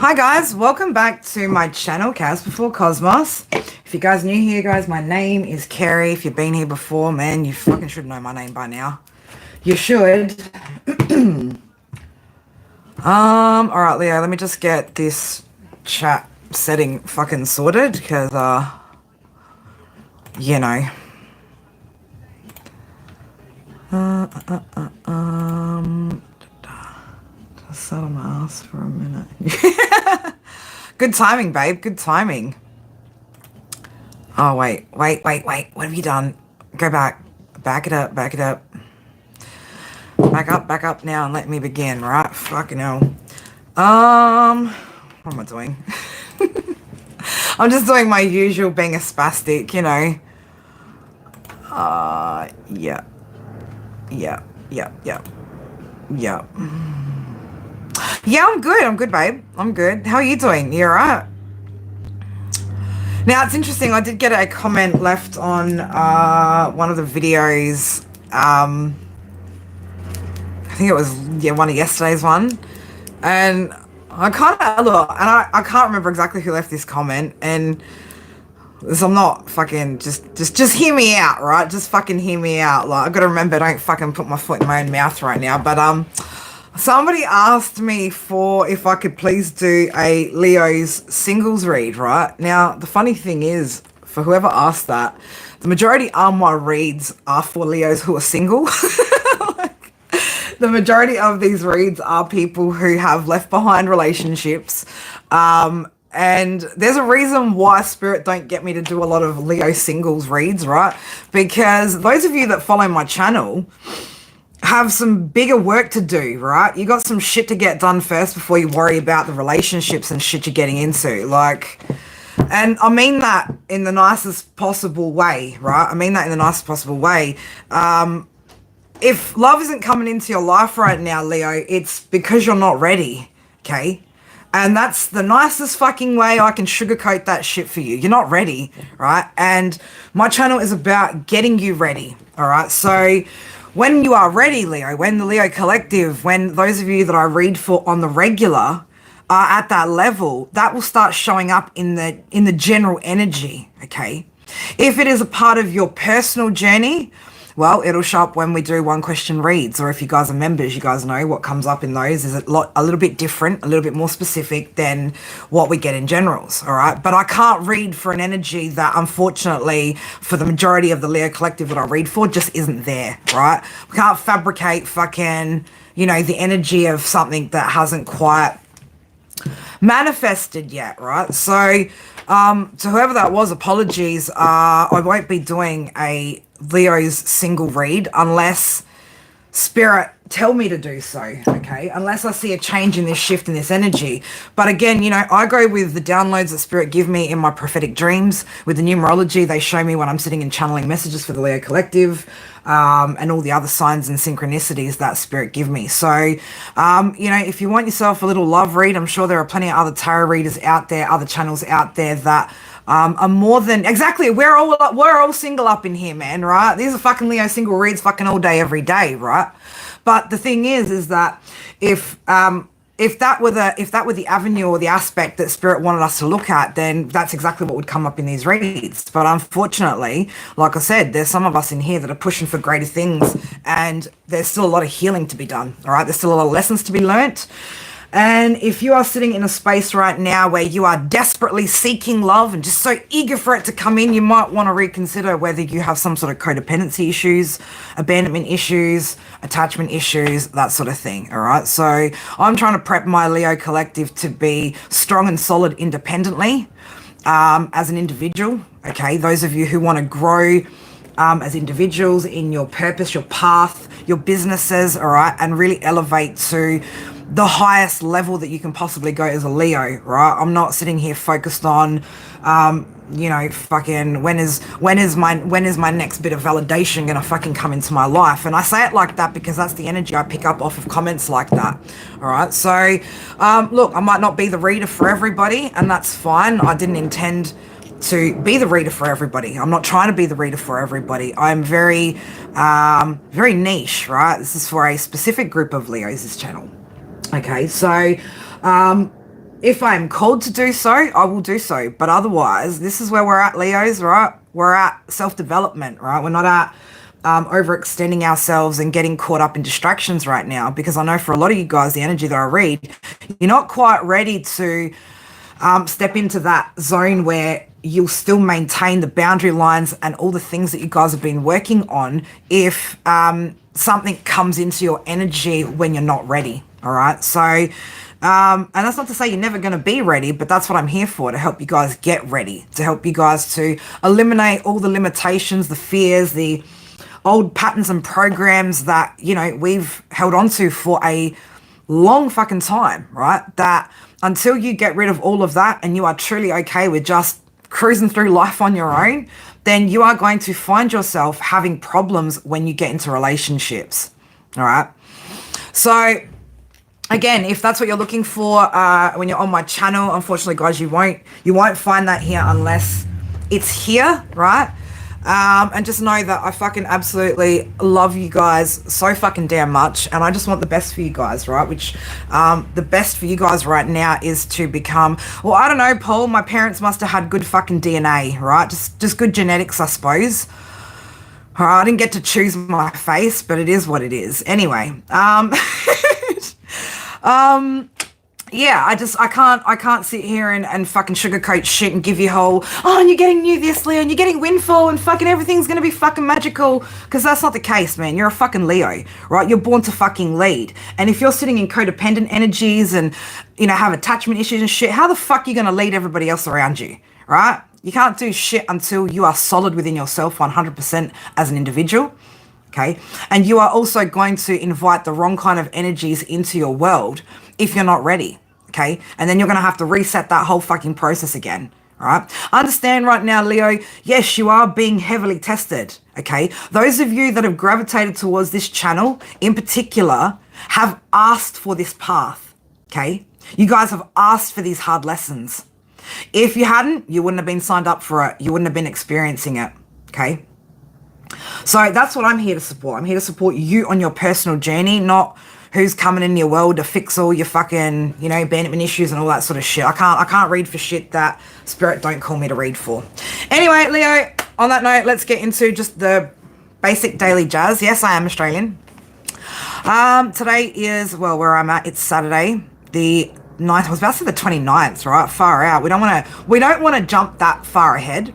Hi guys, welcome back to my channel, Chaos Before Cosmos. If you guys are new here, guys, my name is Kerry. If you've been here before, man, you fucking should know my name by now. You should. Alright, Leo, let me just get this chat setting fucking sorted, because, you know. Just sat on my ass for a minute. Good timing, babe. Good timing. Oh, wait. What have you done? Go back. Back it up. Back up now and let me begin, right? Fucking hell. What am I doing? I'm just doing my usual being a spastic, you know. Yeah. Yeah, I'm good, babe. I'm good. How are you doing? You alright? Now, it's interesting. I did get a comment left on one of the videos. I think it was one of yesterday's one. And I kind of look, and I can't remember exactly who left this comment. And so I'm not fucking just hear me out, right? Just fucking hear me out. Like, I got to remember, don't fucking put my foot in my own mouth right now. But somebody asked me for if I could please do a Leo's singles read, right? Now, the funny thing is, for whoever asked that, the majority of my reads are for Leos who are single. Like, the majority of these reads are people who have left behind relationships. And there's a reason why Spirit don't get me to do a lot of Leo singles reads, right? Because those of you that follow my channel have some bigger work to do, right? You got some shit to get done first before you worry about the relationships and shit you're getting into. Like, and I mean that in the nicest possible way, right? I mean that in the nicest possible way. If love isn't coming into your life right now, Leo, it's because you're not ready, okay? And that's the nicest fucking way I can sugarcoat that shit for you. You're not ready, right? And my channel is about getting you ready, all right? So when you are ready, Leo, when the Leo Collective, when those of you that I read for on the regular are at that level, that will start showing up in the general energy, okay? If it is a part of your personal journey, well, it'll show up when we do one question reads, or if you guys are members, you guys know what comes up in those is a little bit different, a little bit more specific than what we get in generals, all right? But I can't read for an energy that, unfortunately, for the majority of the Leo Collective that I read for, just isn't there, right? We can't fabricate fucking, you know, the energy of something that hasn't quite manifested yet, right? So, to whoever that was, apologies. I won't be doing a Leo's single read unless Spirit tell me to do so, okay? Unless I see a change in this shift in this energy. But again, you know, I go with the downloads that Spirit give me in my prophetic dreams. With the numerology, they show me when I'm sitting and channeling messages for the Leo Collective, and all the other signs and synchronicities that Spirit give me. So, you know, if you want yourself a little love read, I'm sure there are plenty of other tarot readers out there, other channels out there that are more than exactly. We're all single up in here, man, right? These are fucking Leo single reads, fucking all day, every day, right? But the thing is that if that were the avenue or the aspect that Spirit wanted us to look at, then that's exactly what would come up in these reads. But unfortunately, like I said, there's some of us in here that are pushing for greater things, and there's still a lot of healing to be done. All right, there's still a lot of lessons to be learnt. And if you are sitting in a space right now where you are desperately seeking love and just so eager for it to come in, you might want to reconsider whether you have some sort of codependency issues, abandonment issues, attachment issues, that sort of thing, all right? So I'm trying to prep my Leo Collective to be strong and solid independently as an individual, okay? Those of you who want to grow as individuals in your purpose, your path, your businesses, all right, and really elevate to the highest level that you can possibly go as a Leo, right? I'm not sitting here focused on, fucking when is my next bit of validation gonna fucking come into my life? And I say it like that because that's the energy I pick up off of comments like that. All right. So, look, I might not be the reader for everybody, and that's fine. I didn't intend to be the reader for everybody. I'm not trying to be the reader for everybody. I'm very niche, right? This is for a specific group of Leos, this channel. Okay, so if I'm called to do so, I will do so. But otherwise, this is where we're at, Leos, right? We're at self-development, right? We're not at overextending ourselves and getting caught up in distractions right now, because I know for a lot of you guys, the energy that I read, you're not quite ready to step into that zone where you'll still maintain the boundary lines and all the things that you guys have been working on if something comes into your energy when you're not ready. All right. So, and that's not to say you're never going to be ready, but that's what I'm here for, to help you guys get ready, to help you guys to eliminate all the limitations, the fears, the old patterns and programs that, we've held on to for a long fucking time, right? That until you get rid of all of that and you are truly okay with just cruising through life on your own, then you are going to find yourself having problems when you get into relationships. All right. So again, if that's what you're looking for when you're on my channel, unfortunately, guys, you won't find that here unless it's here, right? And just know that I fucking absolutely love you guys so fucking damn much, and I just want the best for you guys, right? Which the best for you guys right now is to become, well, I don't know, Paul, my parents must have had good fucking DNA, right? Just good genetics, I suppose. All right, I didn't get to choose my face, but it is what it is. Anyway, yeah, I can't sit here and fucking sugarcoat shit and give you whole, oh, and you're getting new this, Leo, and you're getting windfall, and fucking everything's gonna be fucking magical, because that's not the case, man. You're a fucking Leo, right? You're born to fucking lead. And if you're sitting in codependent energies and, have attachment issues and shit, how the fuck are you gonna lead everybody else around you, right? You can't do shit until you are solid within yourself 100% as an individual. Okay. And you are also going to invite the wrong kind of energies into your world if you're not ready. Okay. And then you're going to have to reset that whole fucking process again. All right. Understand right now, Leo, yes, you are being heavily tested. Okay. Those of you that have gravitated towards this channel in particular have asked for this path. Okay. You guys have asked for these hard lessons. If you hadn't, you wouldn't have been signed up for it. You wouldn't have been experiencing it. Okay. So that's what I'm here to support. I'm here to support you on your personal journey, not who's coming in your world to fix all your fucking, abandonment issues and all that sort of shit. I can't read for shit that spirit don't call me to read for. Anyway, Leo, on that note, let's get into just the basic daily jazz. Yes, I am Australian. Today is, well, where I'm at, it's Saturday, the 9th. I was about to say the 29th, right? Far out. We don't want to jump that far ahead.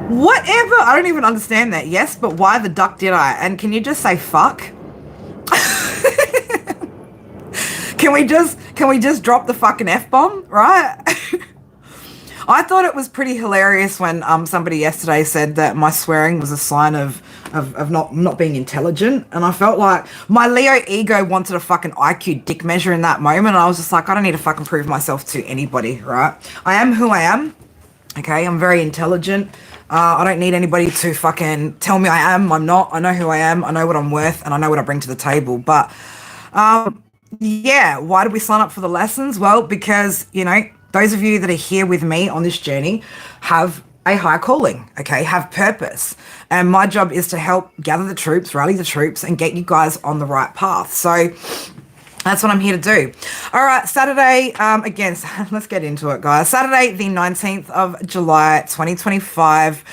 Whatever. I don't even understand that. Yes, but why the duck did I? And can you just say fuck? Can we just drop the fucking F-bomb, right? I thought it was pretty hilarious when somebody yesterday said that my swearing was a sign of not being intelligent, and I felt like my Leo ego wanted a fucking IQ dick measure in that moment, and I was just like, I don't need to fucking prove myself to anybody, right? I am who I am. Okay, I'm very intelligent. I don't need anybody to fucking tell me I am. I'm not. I know who I am. I know what I'm worth, and I know what I bring to the table. But yeah, why did we sign up for the lessons? Well, because, those of you that are here with me on this journey have a higher calling, okay, have purpose. And my job is to help gather the troops, rally the troops, and get you guys on the right path. So that's what I'm here to do. All right, Saturday, again, let's get into it, guys. Saturday, the 19th of July, 2025,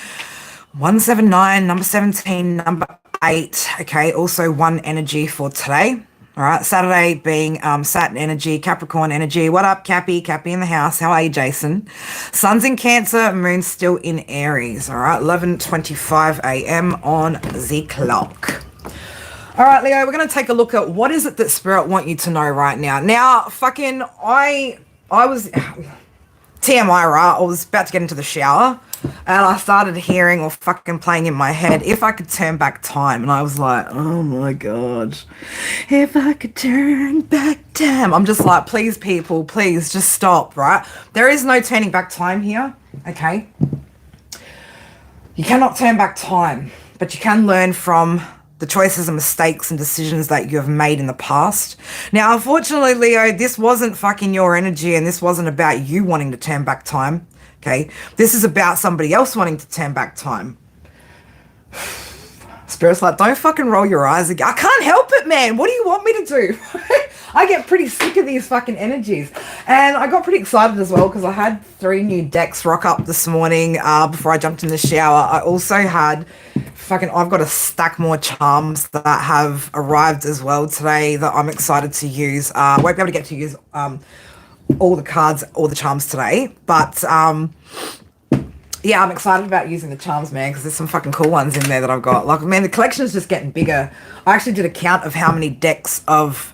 179, number 17, number 8, okay, also one energy for today. All right, Saturday being Saturn energy, Capricorn energy. What up, Cappy? Cappy in the house. How are you, Jason? Sun's in Cancer, Moon's still in Aries. All right, 11:25 a.m. on the clock. All right, Leo, we're going to take a look at what is it that Spirit want you to know right now. Now, fucking, I was... TMI, right? I was about to get into the shower and I started hearing or fucking playing in my head, if I could turn back time. And I was like, oh my God, if I could turn back time. I'm just like, please, people, please just stop, right? There is no turning back time here, okay? You cannot turn back time, but you can learn from the choices and mistakes and decisions that you have made in the past. Now, unfortunately, Leo, this wasn't fucking your energy and this wasn't about you wanting to turn back time, okay? This is about somebody else wanting to turn back time. Spirit's like, don't fucking roll your eyes again. I can't help it, man. What do you want me to do? I get pretty sick of these fucking energies. And I got pretty excited as well because I had 3 new decks rock up this morning before I jumped in the shower. I also had I've got a stack more charms that have arrived as well today that I'm excited to use. Won't be able to get to use all the cards, all the charms today. But yeah, I'm excited about using the charms, man, because there's some fucking cool ones in there that I've got. Like, man, the collection is just getting bigger. I actually did a count of how many decks of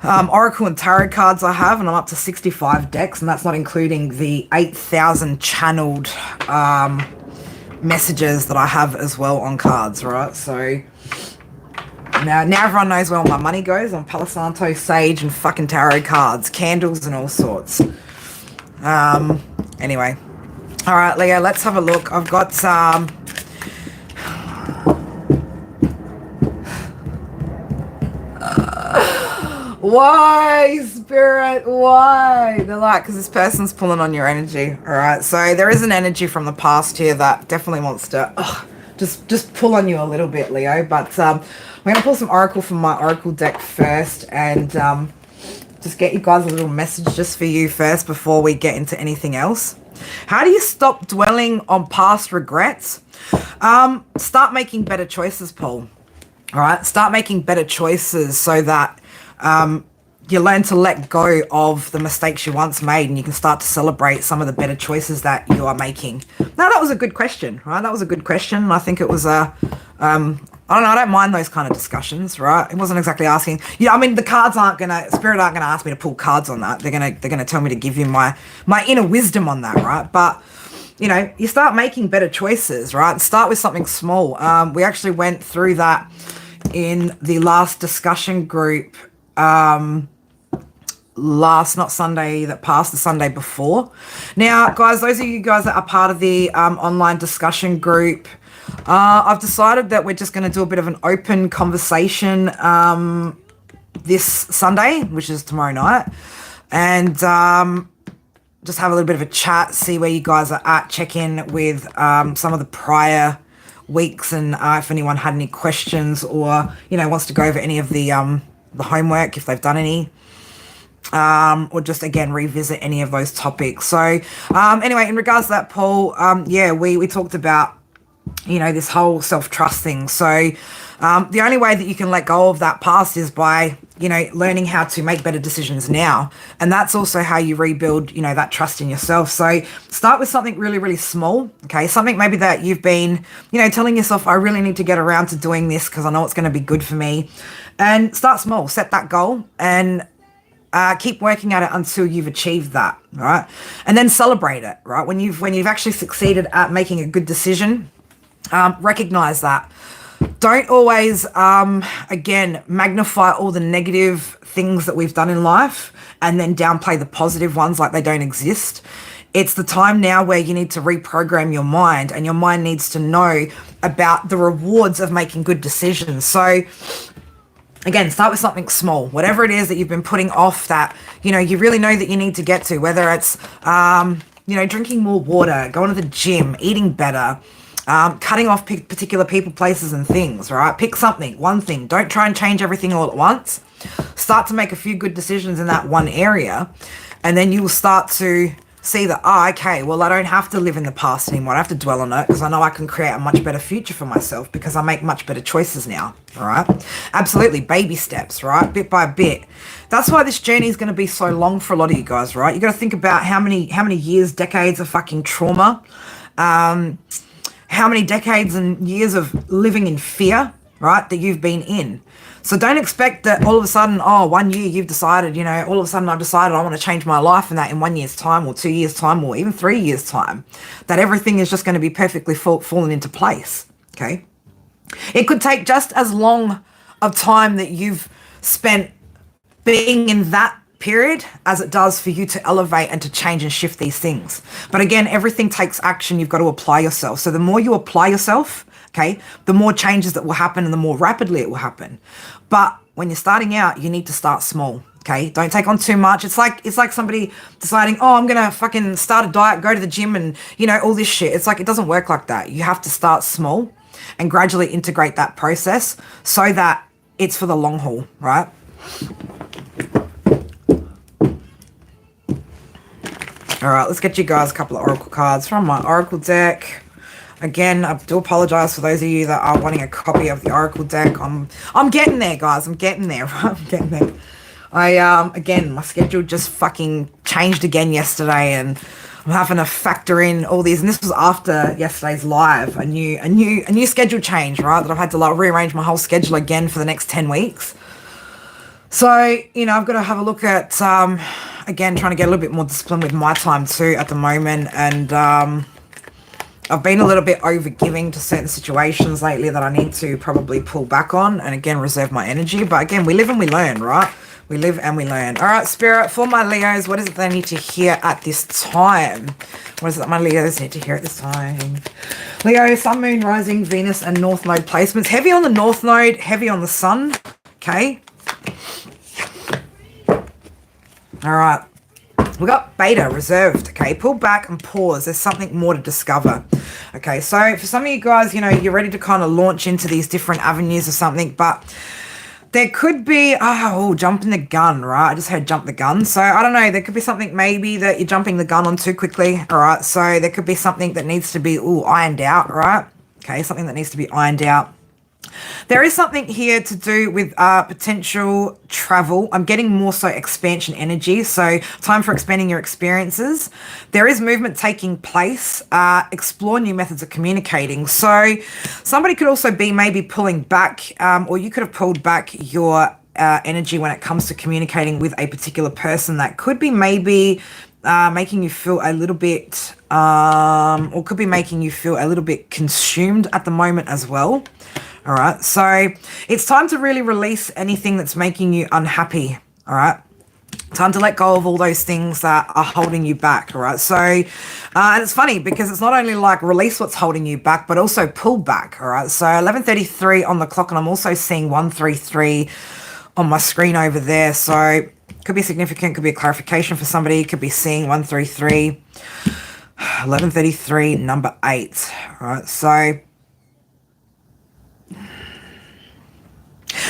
Oracle and Tarot cards I have, and I'm up to 65 decks, and that's not including the 8,000 channeled messages that I have as well on cards, right? So now everyone knows where all my money goes on Palo Santo, Sage, and fucking tarot cards, candles, and all sorts. Anyway. All right, Leo, let's have a look. I've got why, Spirit? Why? They're like, because this person's pulling on your energy. All right, so there is an energy from the past here that definitely wants to just pull on you a little bit, Leo. But we're going to pull some Oracle from my Oracle deck first and just get you guys a little message just for you first before we get into anything else. How do you stop dwelling on past regrets? Start making better choices, Paul. All right, start making better choices so that you learn to let go of the mistakes you once made and you can start to celebrate some of the better choices that you are making. Now, that was a good question, right? That was a good question. I think it was I don't know, I don't mind those kind of discussions, right? It wasn't exactly asking. Yeah, I mean, the cards Spirit aren't gonna ask me to pull cards on that. They're gonna tell me to give you my inner wisdom on that, right? But you know, you start making better choices, right? Start with something small. We actually went through that in the last discussion group not Sunday that passed, the Sunday before. Now, guys, those of you guys that are part of the online discussion group, I've decided that we're just going to do a bit of an open conversation this Sunday, which is tomorrow night, and just have a little bit of a chat, see where you guys are at, check in with some of the prior weeks, and if anyone had any questions or, you know, wants to go over any of the homework, if they've done any, or just, again, revisit any of those topics. So anyway, in regards to that, Paul, yeah, we talked about, you know, this whole self-trust thing. So the only way that you can let go of that past is by, you know, learning how to make better decisions now. And that's also how you rebuild, you know, that trust in yourself. So start with something really, really small, okay? Something maybe that you've been, you know, telling yourself, I really need to get around to doing this because I know it's going to be good for me. And start small, set that goal, and keep working at it until you've achieved that, right? And then celebrate it, right? When you've actually succeeded at making a good decision, recognize that. Don't always, again, magnify all the negative things that we've done in life and then downplay the positive ones like they don't exist. It's the time now where you need to reprogram your mind, and your mind needs to know about the rewards of making good decisions. So again, start with something small, whatever it is that you've been putting off that, you know, you really know that you need to get to, whether it's, you know, drinking more water, going to the gym, eating better, cutting off particular people, places, and things, right? Pick something, one thing. Don't try and change everything all at once. Start to make a few good decisions in that one area, and then you will start to see that, oh, okay, well, I don't have to live in the past anymore. I don't have to dwell on it because I know I can create a much better future for myself because I make much better choices now, all right? Absolutely, baby steps, right? Bit by bit. That's why this journey is going to be so long for a lot of you guys, right? You got to think about how many years, decades of fucking trauma, how many decades and years of living in fear, right, that you've been in. So don't expect that all of a sudden, oh, 1 year you've decided, you know, all of a sudden I've decided I want to change my life, and that in 1 year's time or 2 years' time or even 3 years' time, that everything is just going to be perfectly fallen into place, okay? It could take just as long of time that you've spent being in that period as it does for you to elevate and to change and shift these things. But again, everything takes action. You've got to apply yourself. So the more you apply yourself, okay, the more changes that will happen and the more rapidly it will happen. But when you're starting out, you need to start small. Okay, don't take on too much. It's like somebody deciding, oh, I'm gonna fucking start a diet, go to the gym, and you know, all this shit. It's like, it doesn't work like that. You have to start small and gradually integrate that process so that it's for the long haul, right? All right, let's get you guys a couple of oracle cards from my oracle deck. Again, I do apologize for those of you that are wanting a copy of the oracle deck. I'm getting there, guys. I'm getting there. Right? I'm getting there. Again, my schedule just fucking changed again yesterday, and I'm having to factor in all these. And this was after yesterday's live, a new schedule change, right? That I've had to like rearrange my whole schedule again for the next 10 weeks. So, you know, I've got to have a look at, again, trying to get a little bit more discipline with my time too at the moment. And I've been a little bit over-giving to certain situations lately that I need to probably pull back on and, again, reserve my energy. But, again, we live and we learn, right? We live and we learn. All right, Spirit, for my Leos, what is it they need to hear at this time? What is it that my Leos need to hear at this time? Leo, Sun, Moon, Rising, Venus, and North Node placements. Heavy on the North Node, heavy on the Sun. Okay. All right. We got Beta reserved. Okay. Pull back and pause. There's something more to discover. Okay. So for some of you guys, you know, you're ready to kind of launch into these different avenues or something, but there could be, jumping the gun, right? I just heard jump the gun. So I don't know. There could be something maybe that you're jumping the gun on too quickly. All right. So there could be something that needs to be ironed out, right? Okay. Something that needs to be ironed out. There is something here to do with potential travel. I'm getting more so expansion energy. So time for expanding your experiences. There is movement taking place. Explore new methods of communicating. So somebody could also be maybe pulling back, or you could have pulled back your energy when it comes to communicating with a particular person that could be maybe making you feel a little bit, or could be making you feel a little bit consumed at the moment as well. All right, so it's time to really release anything that's making you unhappy. All right, time to let go of all those things that are holding you back. All right, so and it's funny because it's not only like release what's holding you back, but also pull back. All right, so 11:33 on the clock, and I'm also seeing 133 on my screen over there. So could be significant, could be a clarification for somebody, could be seeing 133, 11:33, number 8. All right, so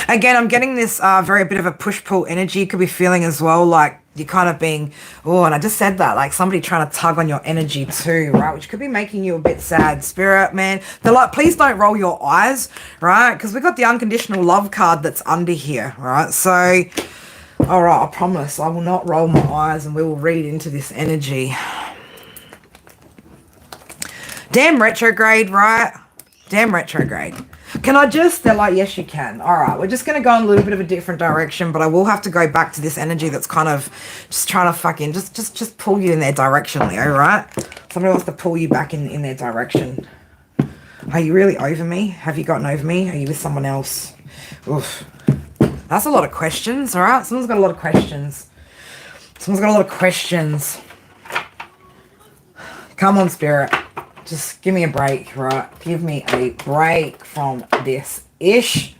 again, I'm getting this very bit of a push-pull energy. You could be feeling as well like you're kind of being, and I just said that, like somebody trying to tug on your energy too, right? Which could be making you a bit sad. Spirit, man, they're like, please don't roll your eyes, right? Because we got the unconditional love card that's under here, right? So, all right, I promise I will not roll my eyes and we will read into this energy. Damn retrograde, right? Damn retrograde. Can I just, they're like, yes, you can. All right, we're just going to go in a little bit of a different direction, but I will have to go back to this energy that's kind of just trying to fucking, just pull you in their direction, Leo, right? Somebody wants to pull you back in their direction. Are you really over me? Have you gotten over me? Are you with someone else? Oof. That's a lot of questions, all right? Someone's got a lot of questions. Someone's got a lot of questions. Come on, Spirit. Just give me a break, right? Give me a break from this ish.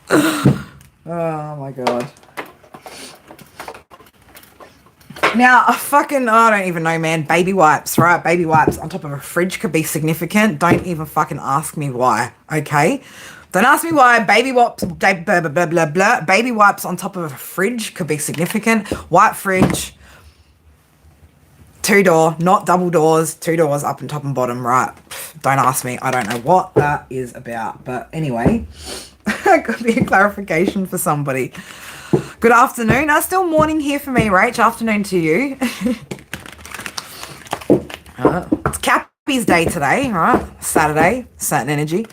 Oh my God. Now, I don't even know, man. Baby wipes, right? Baby wipes on top of a fridge could be significant. Don't even fucking ask me why, okay? Don't ask me why. Baby wipes, blah, blah, blah, blah, blah. Baby wipes on top of a fridge could be significant. White fridge. 2-door, not double doors, 2 doors up and top and bottom, right? Don't ask me. I don't know what that is about. But anyway, it could be a clarification for somebody. Good afternoon. Still morning here for me, Rach. Afternoon to you. It's Cappy's day today, right? Saturday, certain energy.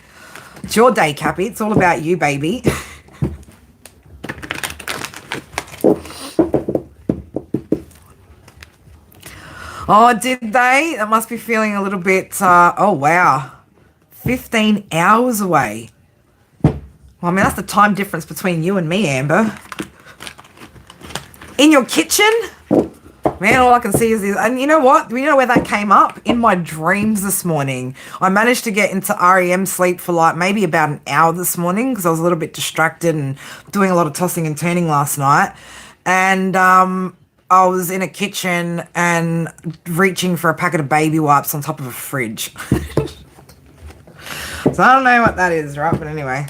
It's your day, Cappy. It's all about you, baby. Oh, did they? That must be feeling a little bit, oh, wow. 15 hours away. Well, I mean, that's the time difference between you and me, Amber. In your kitchen? Man, all I can see is this. And you know what? Do you know where that came up? In my dreams this morning. I managed to get into REM sleep for like maybe about an hour this morning because I was a little bit distracted and doing a lot of tossing and turning last night. And I was in a kitchen and reaching for a packet of baby wipes on top of a fridge. So I don't know what that is, right? But anyway.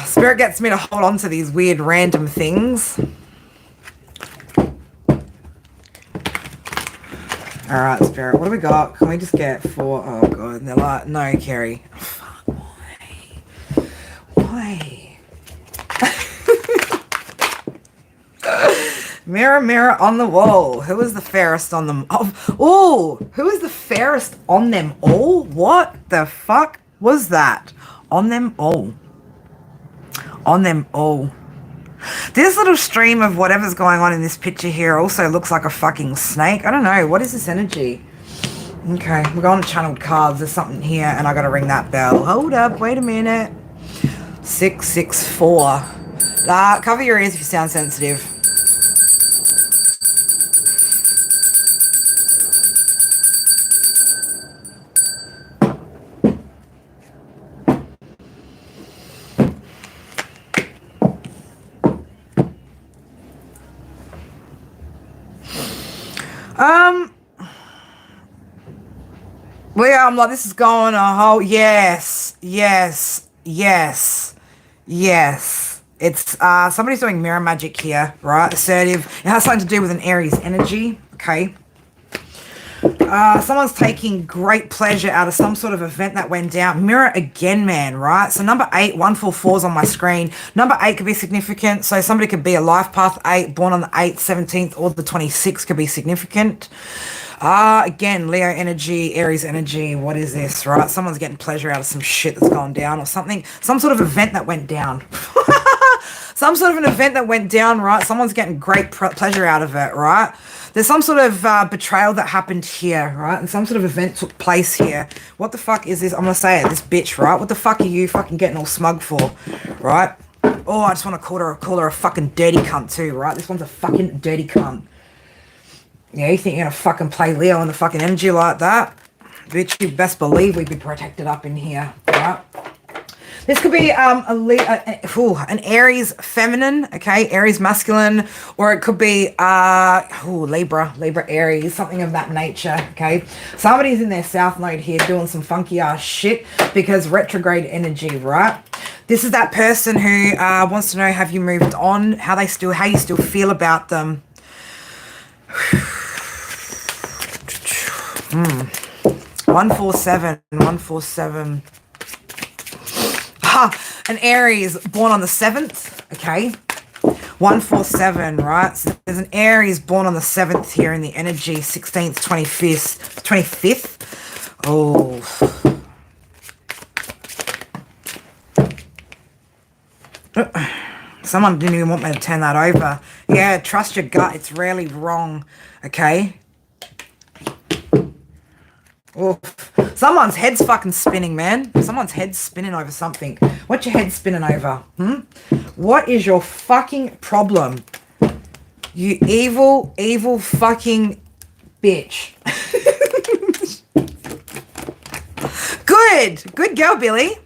Spirit gets me to hold on to these weird random things. Alright, Spirit, what do we got? Can we just get 4? Oh, God. And they're like, no, Kerry. Oh, fuck, why? Why? Mirror, mirror on the wall. Who is the fairest on them? Oh, who is the fairest on them all? What the fuck was that? On them all. On them all. This little stream of whatever's going on in this picture here also looks like a fucking snake. I don't know. What is this energy? Okay, we're going to channeled cards. There's something here, and I got to ring that bell. Hold up. Wait a minute. 664. Cover your ears if you sound sensitive. Well, yeah, I'm like, this is going a whole, yes. It's, somebody's doing mirror magic here, right? Assertive. It has something to do with an Aries energy, okay? Someone's taking great pleasure out of some sort of event that went down. Mirror again, man, right? So number 8, 144 is on my screen. Number 8 could be significant. So somebody could be a life path 8, born on the 8th, 17th, or the 26th could be significant. Again, Leo energy, Aries energy. What is this, right? Someone's getting pleasure out of some shit that's gone down or something. Some sort of event that went down. Some sort of an event that went down, right? Someone's getting great pleasure out of it, right? There's some sort of betrayal that happened here, right? And some sort of event took place here. What the fuck is this? I'm going to say it, this bitch, right? What the fuck are you fucking getting all smug for, right? Oh, I just want to call her a fucking dirty cunt too, right? This one's a fucking dirty cunt. Yeah, you think you're going to fucking play Leo in the fucking energy like that? Bitch, you best believe we'd be protected up in here, right? This could be an Aries feminine, okay? Aries masculine, or it could be Libra Aries, something of that nature, okay? Somebody's in their south node here doing some funky ass shit because retrograde energy, right? This is that person who wants to know, have you moved on? How you still feel about them? 147. An Aries born on the 7th, okay? 147, right? So there's an Aries born on the 7th here in the energy, 16th, 25th. Oh. Someone didn't even want me to turn that over. Yeah, trust your gut. It's rarely wrong, okay? Oof. Someone's head's fucking spinning, man. Someone's head's spinning over something. What's your head spinning over? What is your fucking problem? You evil, evil fucking bitch. Good girl, Billy.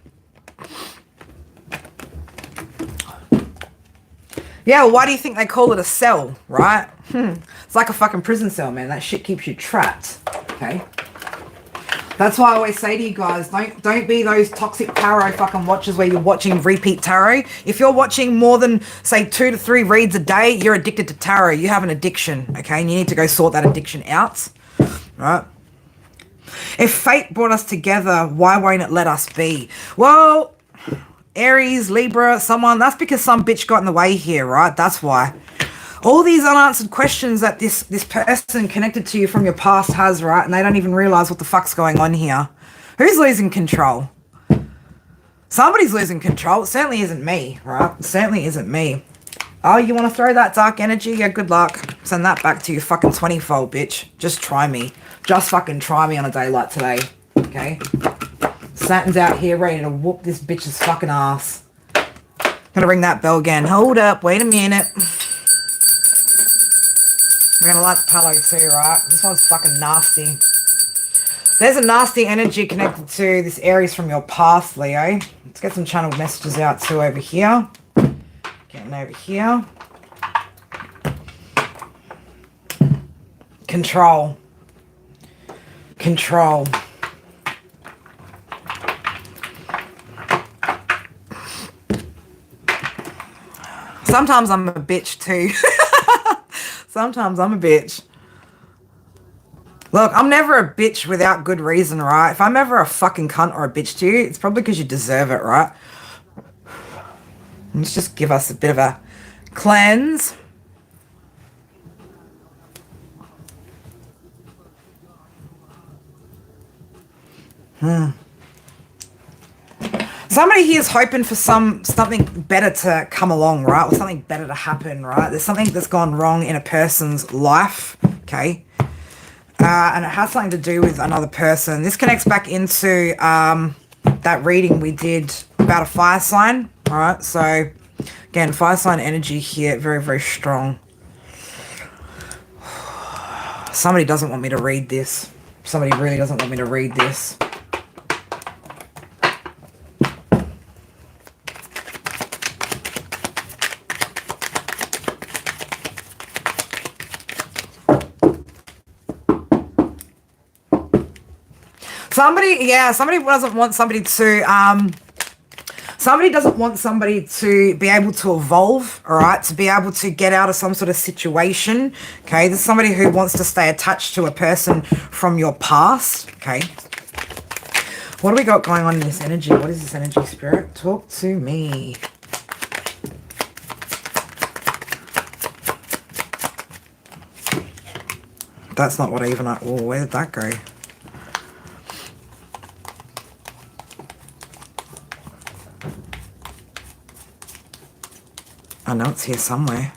Yeah, well, why do you think they call it a cell, right? It's like a fucking prison cell, man. That shit keeps you trapped, okay? That's why I always say to you guys, don't be those toxic tarot fucking watchers where you're watching repeat tarot. If you're watching more than, say, 2 to 3 reads a day, you're addicted to tarot. You have an addiction, okay? And you need to go sort that addiction out, right? If fate brought us together, why won't it let us be? Well, Aries, Libra, that's because some bitch got in the way here, right? That's why. All these unanswered questions that this person connected to you from your past has, right? And they don't even realize what the fuck's going on here. Who's losing control? Somebody's losing control. It certainly isn't me, right? It certainly isn't me. Oh, you want to throw that dark energy? Yeah, good luck. Send that back to you fucking 20-fold, bitch. Just try me. Just fucking try me on a day like today. Okay? Saturn's out here ready to whoop this bitch's fucking ass. Gonna ring that bell again. Hold up. Wait a minute. We're gonna light the palo too, right? This one's fucking nasty. There's a nasty energy connected to this Aries from your past, Leo. Let's get some channeled messages out too over here. Getting over here. Control. Control. Sometimes I'm a bitch too. Sometimes I'm a bitch. Look, I'm never a bitch without good reason, right? If I'm ever a fucking cunt or a bitch to you, it's probably because you deserve it, right? Let's just give us a bit of a cleanse. Somebody here is hoping for something better to come along, right? Or something better to happen, right? There's something that's gone wrong in a person's life, okay? And it has something to do with another person. This connects back into that reading we did about a fire sign, all right? So, again, fire sign energy here, very, very strong. Somebody doesn't want me to read this. Somebody really doesn't want me to read this. Somebody doesn't want somebody to, somebody doesn't want somebody to be able to evolve, all right, to be able to get out of some sort of situation, okay? There's somebody who wants to stay attached to a person from your past, okay? What do we got going on in this energy? What is this energy, Spirit? Talk to me. That's not what I even, oh, where did that go? I know it's here somewhere.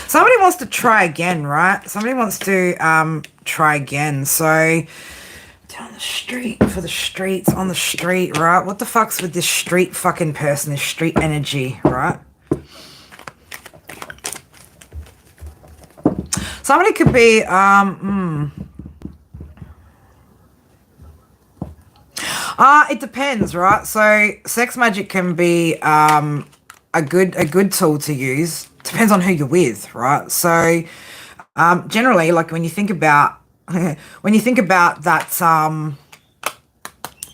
Somebody wants to try again, right? Somebody wants to try again. So down the street, for the streets, on the street, right? What the fuck's with this street fucking person, this street energy, right? Somebody could be it depends, right? So sex magic can be a good tool to use. Depends on who you're with, right? So generally, like when you think about that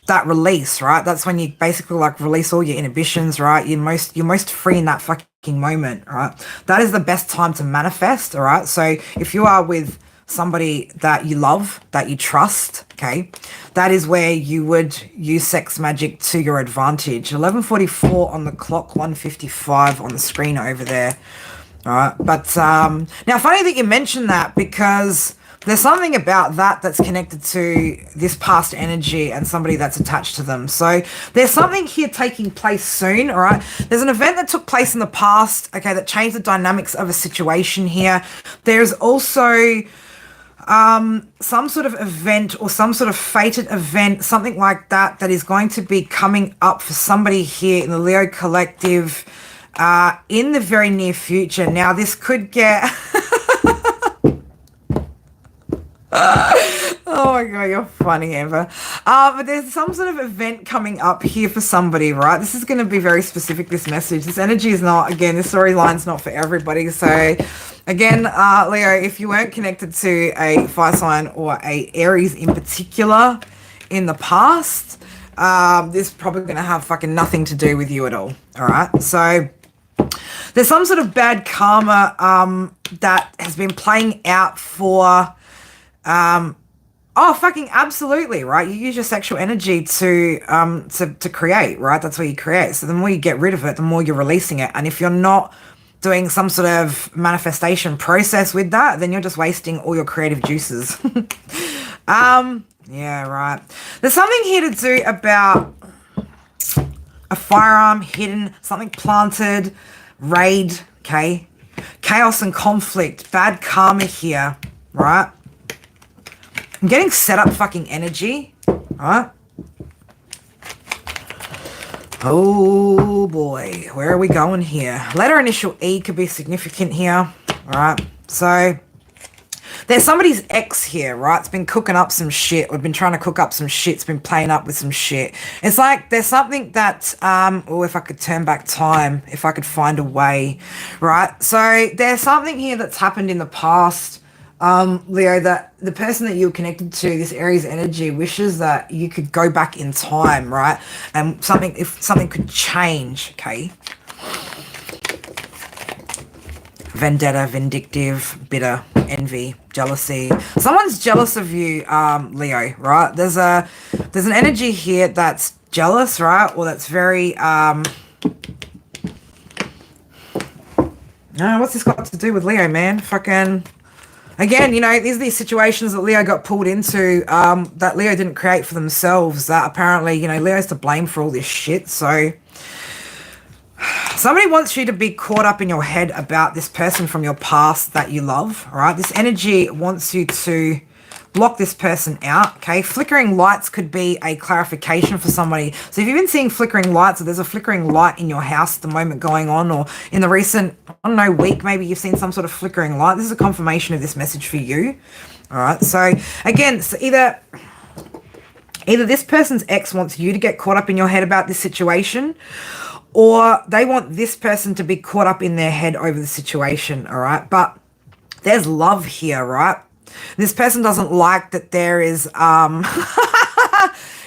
that release, right? That's when you basically like release all your inhibitions, right? You're most free in that fucking moment, right? That is the best time to manifest, all right? So if you are with somebody that you love, that you trust, okay, that is where you would use sex magic to your advantage. 11:44 on the clock, 1:55 on the screen over there. All right, but now funny that you mentioned that, because there's something about that that's connected to this past energy and somebody that's attached to them. So there's something here taking place soon, all right? There's an event that took place in the past, okay, that changed the dynamics of a situation here. There's also some sort of event or some sort of fated event, something like that, that is going to be coming up for somebody here in the Leo collective in the very near future. Now, this could get... Oh my god, you're funny, Amber. But there's some sort of event coming up here for somebody, right? This is going to be very specific, this message. This energy is not, again, this storyline's not for everybody. So, again, Leo, if you weren't connected to a fire sign or a Aries in particular in the past, this is probably going to have fucking nothing to do with you at all, all right? So... there's some sort of bad karma that has been playing out for... oh, fucking absolutely, right? You use your sexual energy to create, right? That's what you create. So the more you get rid of it, the more you're releasing it. And if you're not doing some sort of manifestation process with that, then you're just wasting all your creative juices. Yeah, right. There's something here to do about a firearm hidden, something planted, raid, okay? Chaos and conflict, bad karma here, right? I'm getting set up fucking energy, right? Oh boy, where are we going here? Letter initial E could be significant here, alright? So, there's somebody's ex here, right? It's been cooking up some shit. We've been trying to cook up some shit. It's been playing up with some shit. It's like there's something that, oh, if I could turn back time, if I could find a way, right? So there's something here that's happened in the past, Leo, that the person that you're connected to, this Aries energy, wishes that you could go back in time, right? And if something could change, okay? Vendetta, vindictive, bitter, envy, jealousy. Someone's jealous of you, Leo, right? There's an energy here that's jealous, right? Or that's very, what's this got to do with Leo, man? Fucking, again, you know, these are these situations that Leo got pulled into, that Leo didn't create for themselves, that apparently, you know, Leo's to blame for all this shit, so somebody wants you to be caught up in your head about this person from your past that you love, all right? This energy wants you to block this person out, okay? Flickering lights could be a clarification for somebody. So if you've been seeing flickering lights, or there's a flickering light in your house at the moment going on, or in the recent, I don't know, week, maybe you've seen some sort of flickering light, this is a confirmation of this message for you, all right? So again, so either this person's ex wants you to get caught up in your head about this situation, or they want this person to be caught up in their head over the situation, all right? But there's love here, right? This person doesn't like that there is,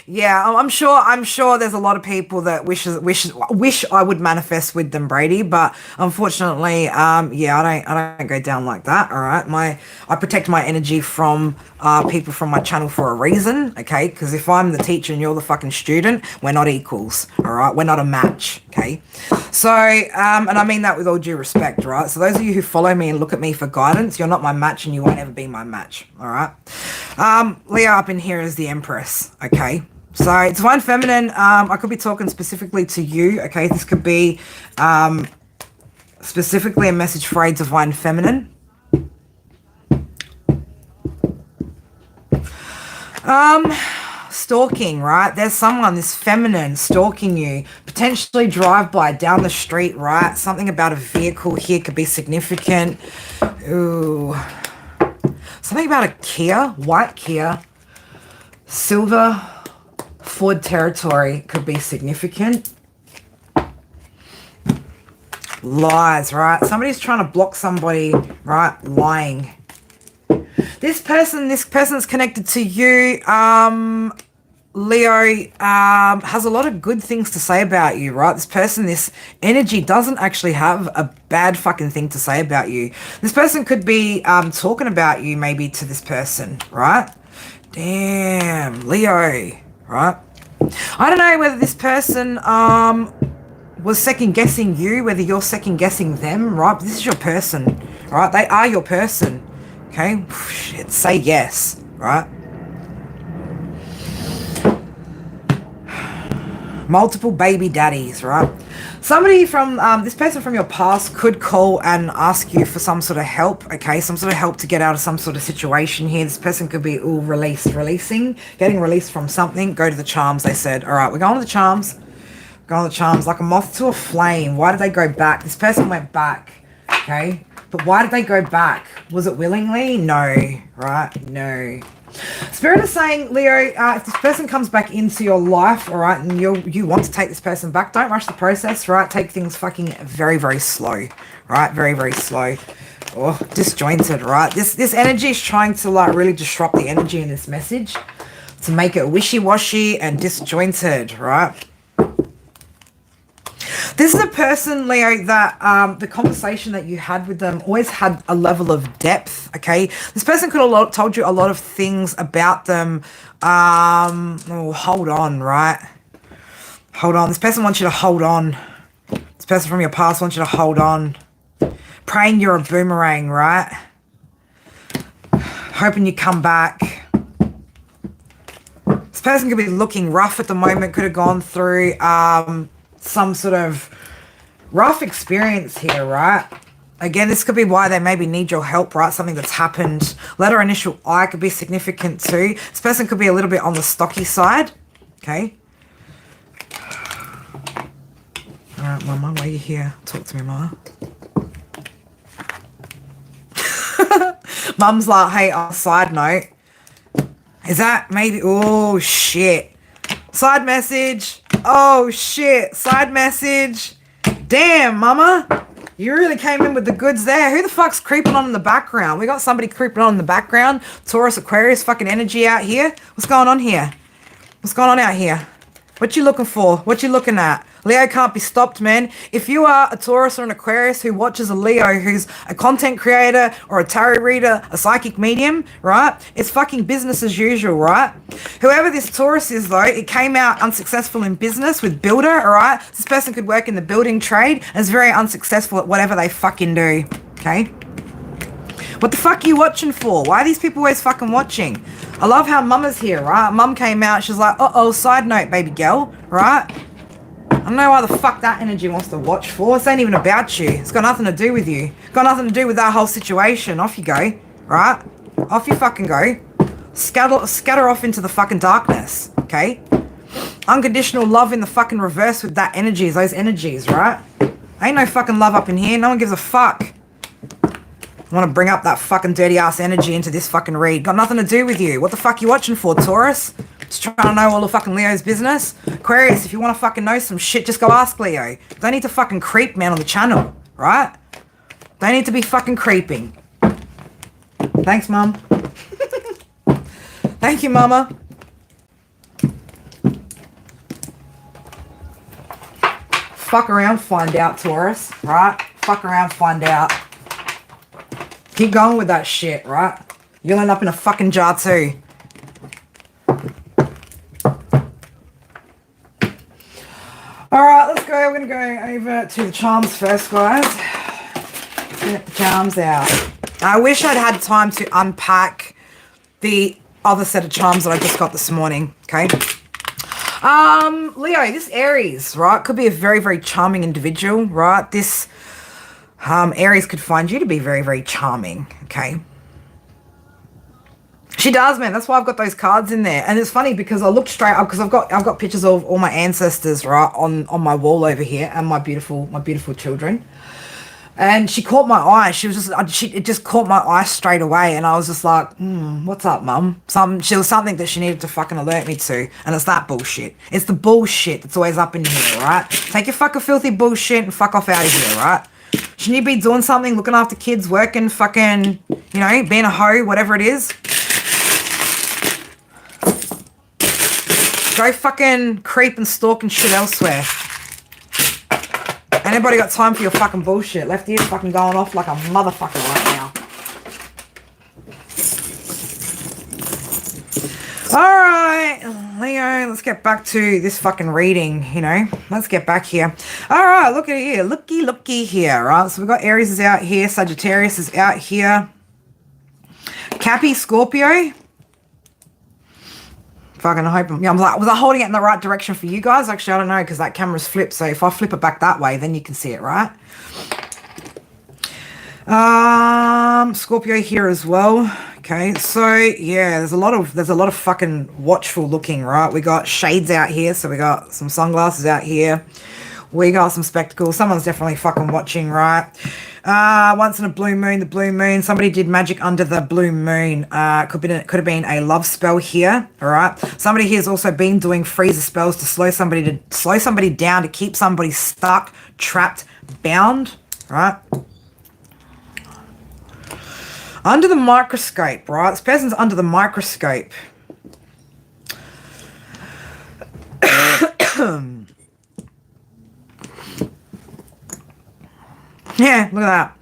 yeah, I'm sure there's a lot of people that wish I would manifest with them, Brady, but unfortunately, yeah, I don't go down like that, all right? I protect my energy from people from my channel for a reason, okay? Because if I'm the teacher and you're the fucking student, we're not equals, all right? We're not a match, okay? So, and I mean that with all due respect, right? So those of you who follow me and look at me for guidance, you're not my match and you won't ever be my match, all right? Leo up in here is the Empress, okay? So it's Divine Feminine. I could be talking specifically to you, okay? This could be specifically a message for a Divine Feminine. Stalking, right? There's someone, this feminine, stalking you, potentially drive-by down the street, right? Something about a vehicle here could be significant. Ooh. Something about a Kia, white Kia, silver Ford Territory could be significant. Lies, right? Somebody's trying to block somebody, right? Lying. This person's connected to you, Leo, has a lot of good things to say about you, right? This energy doesn't actually have a bad fucking thing to say about you. This person could be talking about you maybe to this person, right? Damn, Leo, right? I don't know whether this person was second guessing you, whether you're second guessing them, right? But this is your person, right? They are your person, okay? Shit, say yes, right? Multiple baby daddies, right? Somebody from, this person from your past could call and ask you for some sort of help, okay? Some sort of help to get out of some sort of situation here. This person could be, getting released from something. Go to the charms, they said. All right, we're going to the charms. Going to the charms, like a moth to a flame. Why did they go back? This person went back, okay? But why did they go back? Was it willingly? No, right? No. Spirit is saying, Leo, if this person comes back into your life, all right, and you want to take this person back, don't rush the process, right? Take things fucking very, very slow, right? Very, very slow. Oh, disjointed, right? This energy is trying to like really disrupt the energy in this message to make it wishy-washy and disjointed, right? This is a person, Leo, that the conversation that you had with them always had a level of depth, okay? This person could have told you a lot of things about them. Oh, hold on, right? Hold on. This person wants you to hold on. This person from your past wants you to hold on. Praying you're a boomerang, right? Hoping you come back. person could be looking rough at the moment, could have gone through some sort of rough experience here, right? Again, this could be why they maybe need your help, right? Something that's happened. Letter initial I could be significant too. This person could be a little bit on the stocky side. Okay. All right, Mama, why are you here? Talk to me, Mama. Mum's like, hey, on a side note, is that maybe, oh shit. Side message. Oh shit, side message. Damn, Mama. You really came in with the goods there. Who the fuck's creeping on in the background? We got somebody creeping on in the background. Taurus, Aquarius, fucking energy out here. What's going on here? What's going on out here? What you looking for? What you looking at? Leo can't be stopped, man. If you are a Taurus or an Aquarius who watches a Leo who's a content creator or a tarot reader, a psychic medium, right? It's fucking business as usual, right? Whoever this Taurus is, though, it came out unsuccessful in business with builder, all right? This person could work in the building trade and is very unsuccessful at whatever they fucking do, okay? What the fuck are you watching for? Why are these people always fucking watching? I love how Mama's here, right? Mum came out, she's like, uh-oh, side note, baby girl, right? I don't know why the fuck that energy wants to watch for. This ain't even about you. It's got nothing to do with you. Got nothing to do with that whole situation. Off you go, right? Off you fucking go. Scatter off into the fucking darkness, okay? Unconditional love in the fucking reverse with that energies, those energies, right? Ain't no fucking love up in here. No one gives a fuck. I want to bring up that fucking dirty ass energy into this fucking read. Got nothing to do with you. What the fuck you watching for, Taurus? Just trying to know all the fucking Leo's business. Aquarius, if you want to fucking know some shit, just go ask Leo. Don't need to fucking creep, man, on the channel, right? Don't need to be fucking creeping. Thanks, Mum. Thank you, Mama. Fuck around, find out, Taurus, right? Fuck around, find out. Keep going with that shit, right? You'll end up in a fucking jar too. Alright, let's go. We're going to go over to the charms first, guys. Get the charms out. I wish I'd had time to unpack the other set of charms that I just got this morning, okay? Leo, this Aries, right, could be a very, very charming individual, right? This Aries could find you to be very, very charming, okay? She does, man. That's why I've got those cards in there. And it's funny because I looked straight up because I've got pictures of all my ancestors, right, on my wall over here, and my beautiful children. And she caught my eye. She was just, it just caught my eye straight away. And I was just like, what's up, Mum? She was something that she needed to fucking alert me to. And it's that bullshit. It's the bullshit that's always up in here, right? Take your fucking filthy bullshit and fuck off out of here, right? Shouldn't you be doing something, looking after kids, working, fucking, you know, being a hoe, whatever it is? Go fucking creep and stalk and shit elsewhere. Anybody got time for your fucking bullshit? Left ear's fucking going off like a motherfucker right now. Alright, Leo, let's get back to this fucking reading, you know. Let's get back here. Alright, look at it here. Looky here, right? So we've got Aries is out here. Sagittarius is out here. Cappy, Scorpio. Fucking hope. Yeah, I'm like, was I holding it in the right direction for you guys? Actually, I don't know because that camera's flipped. So if I flip it back that way, then you can see it, right? Scorpio here as well. Okay, so yeah, there's a lot of fucking watchful looking, right? We got shades out here, so we got some sunglasses out here. We got some spectacles. Someone's definitely fucking watching, right? Once in a blue moon, the blue moon. Somebody did magic under the blue moon. Could have been a love spell here. All right. Somebody here has also been doing freezer spells to slow somebody down, to keep somebody stuck, trapped, bound. Right. Under the microscope, right? This person's under the microscope. Yeah, look at that.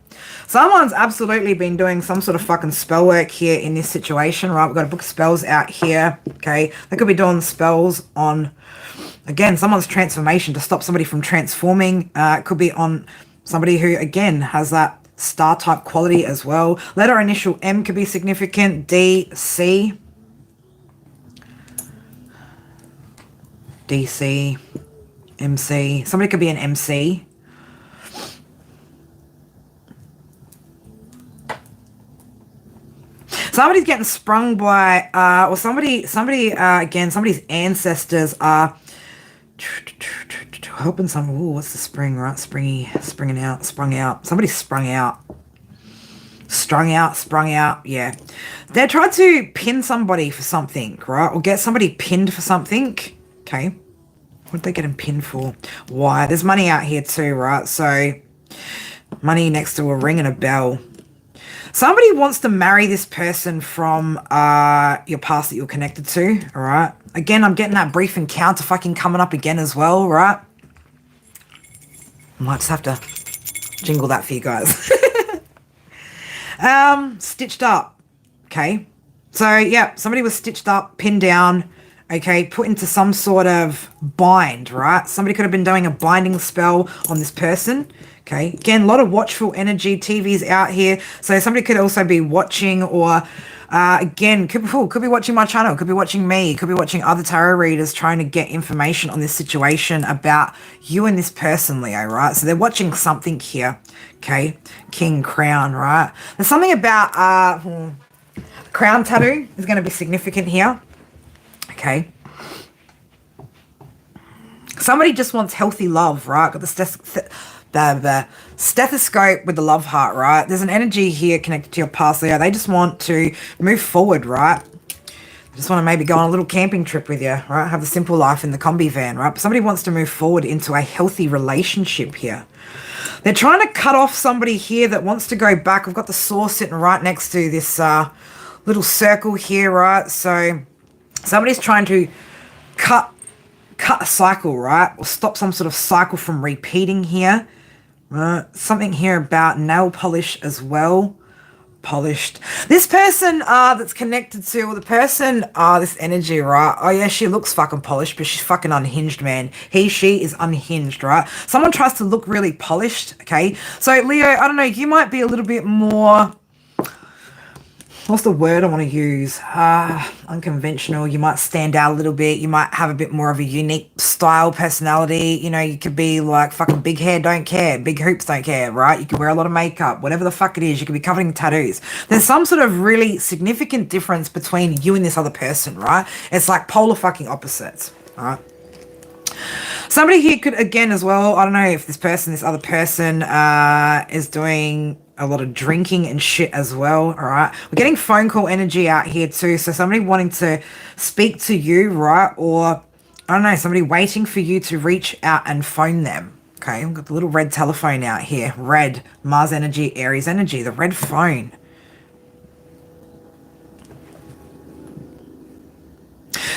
Someone's absolutely been doing some sort of fucking spell work here in this situation, right? We've got a book of spells out here, okay? They could be doing spells on, again, someone's transformation to stop somebody from transforming. It could be on somebody who, again, has that star type quality as well. Letter initial M could be significant. D, C. DC, MC. Somebody could be an MC. Somebody's getting sprung by, or again, somebody's ancestors are helping some. Ooh, what's the spring, right? Sprung out. Somebody's sprung out. Sprung out, yeah. They tried to pin somebody for something, right? Or get somebody pinned for something. Okay. What did they get him pinned for? Why? There's money out here too, right? So, money next to a ring and a bell. Somebody wants to marry this person from your past that you're connected to, all right? Again, I'm getting that brief encounter fucking coming up again as well, right? I might just have to jingle that for you guys. Stitched up, okay? So, yeah, somebody was stitched up, pinned down, okay, put into some sort of bind, right? Somebody could have been doing a binding spell on this person, okay? Again, a lot of watchful energy, TV's out here. So somebody could also be watching or, again, could be watching my channel, could be watching me, could be watching other tarot readers trying to get information on this situation about you and this person, Leo, right? So they're watching something here, okay? King, crown, right? There's something about crown tattoo is going to be significant here. Okay. Somebody just wants healthy love, right? Got the stethoscope with the love heart, right? There's an energy here connected to your past, Leo. They just want to move forward, right? They just want to maybe go on a little camping trip with you, right? Have the simple life in the combi van, right? But somebody wants to move forward into a healthy relationship here. They're trying to cut off somebody here that wants to go back. We've got the saw sitting right next to this little circle here, right? So somebody's trying to cut a cycle, right? Or stop some sort of cycle from repeating here. Something here about nail polish as well. Polished. This person that's connected to, or the person, this energy, right? Oh yeah, she looks fucking polished, but she's fucking unhinged, man. She is unhinged, right? Someone tries to look really polished, okay? So Leo, I don't know, you might be a little bit more, what's the word I want to use? Unconventional. You might stand out a little bit. You might have a bit more of a unique style, personality. You know, you could be like fucking big hair, don't care. Big hoops, don't care, right? You could wear a lot of makeup, whatever the fuck it is. You could be covered in tattoos. There's some sort of really significant difference between you and this other person, right? It's like polar fucking opposites, all right? Somebody here could, again, as well, I don't know if this other person is doing a lot of drinking and shit as well, all right? We're getting phone call energy out here too, so somebody wanting to speak to you, right? Or, I don't know, somebody waiting for you to reach out and phone them, okay? We've got the little red telephone out here. Red, Mars energy, Aries energy, the red phone.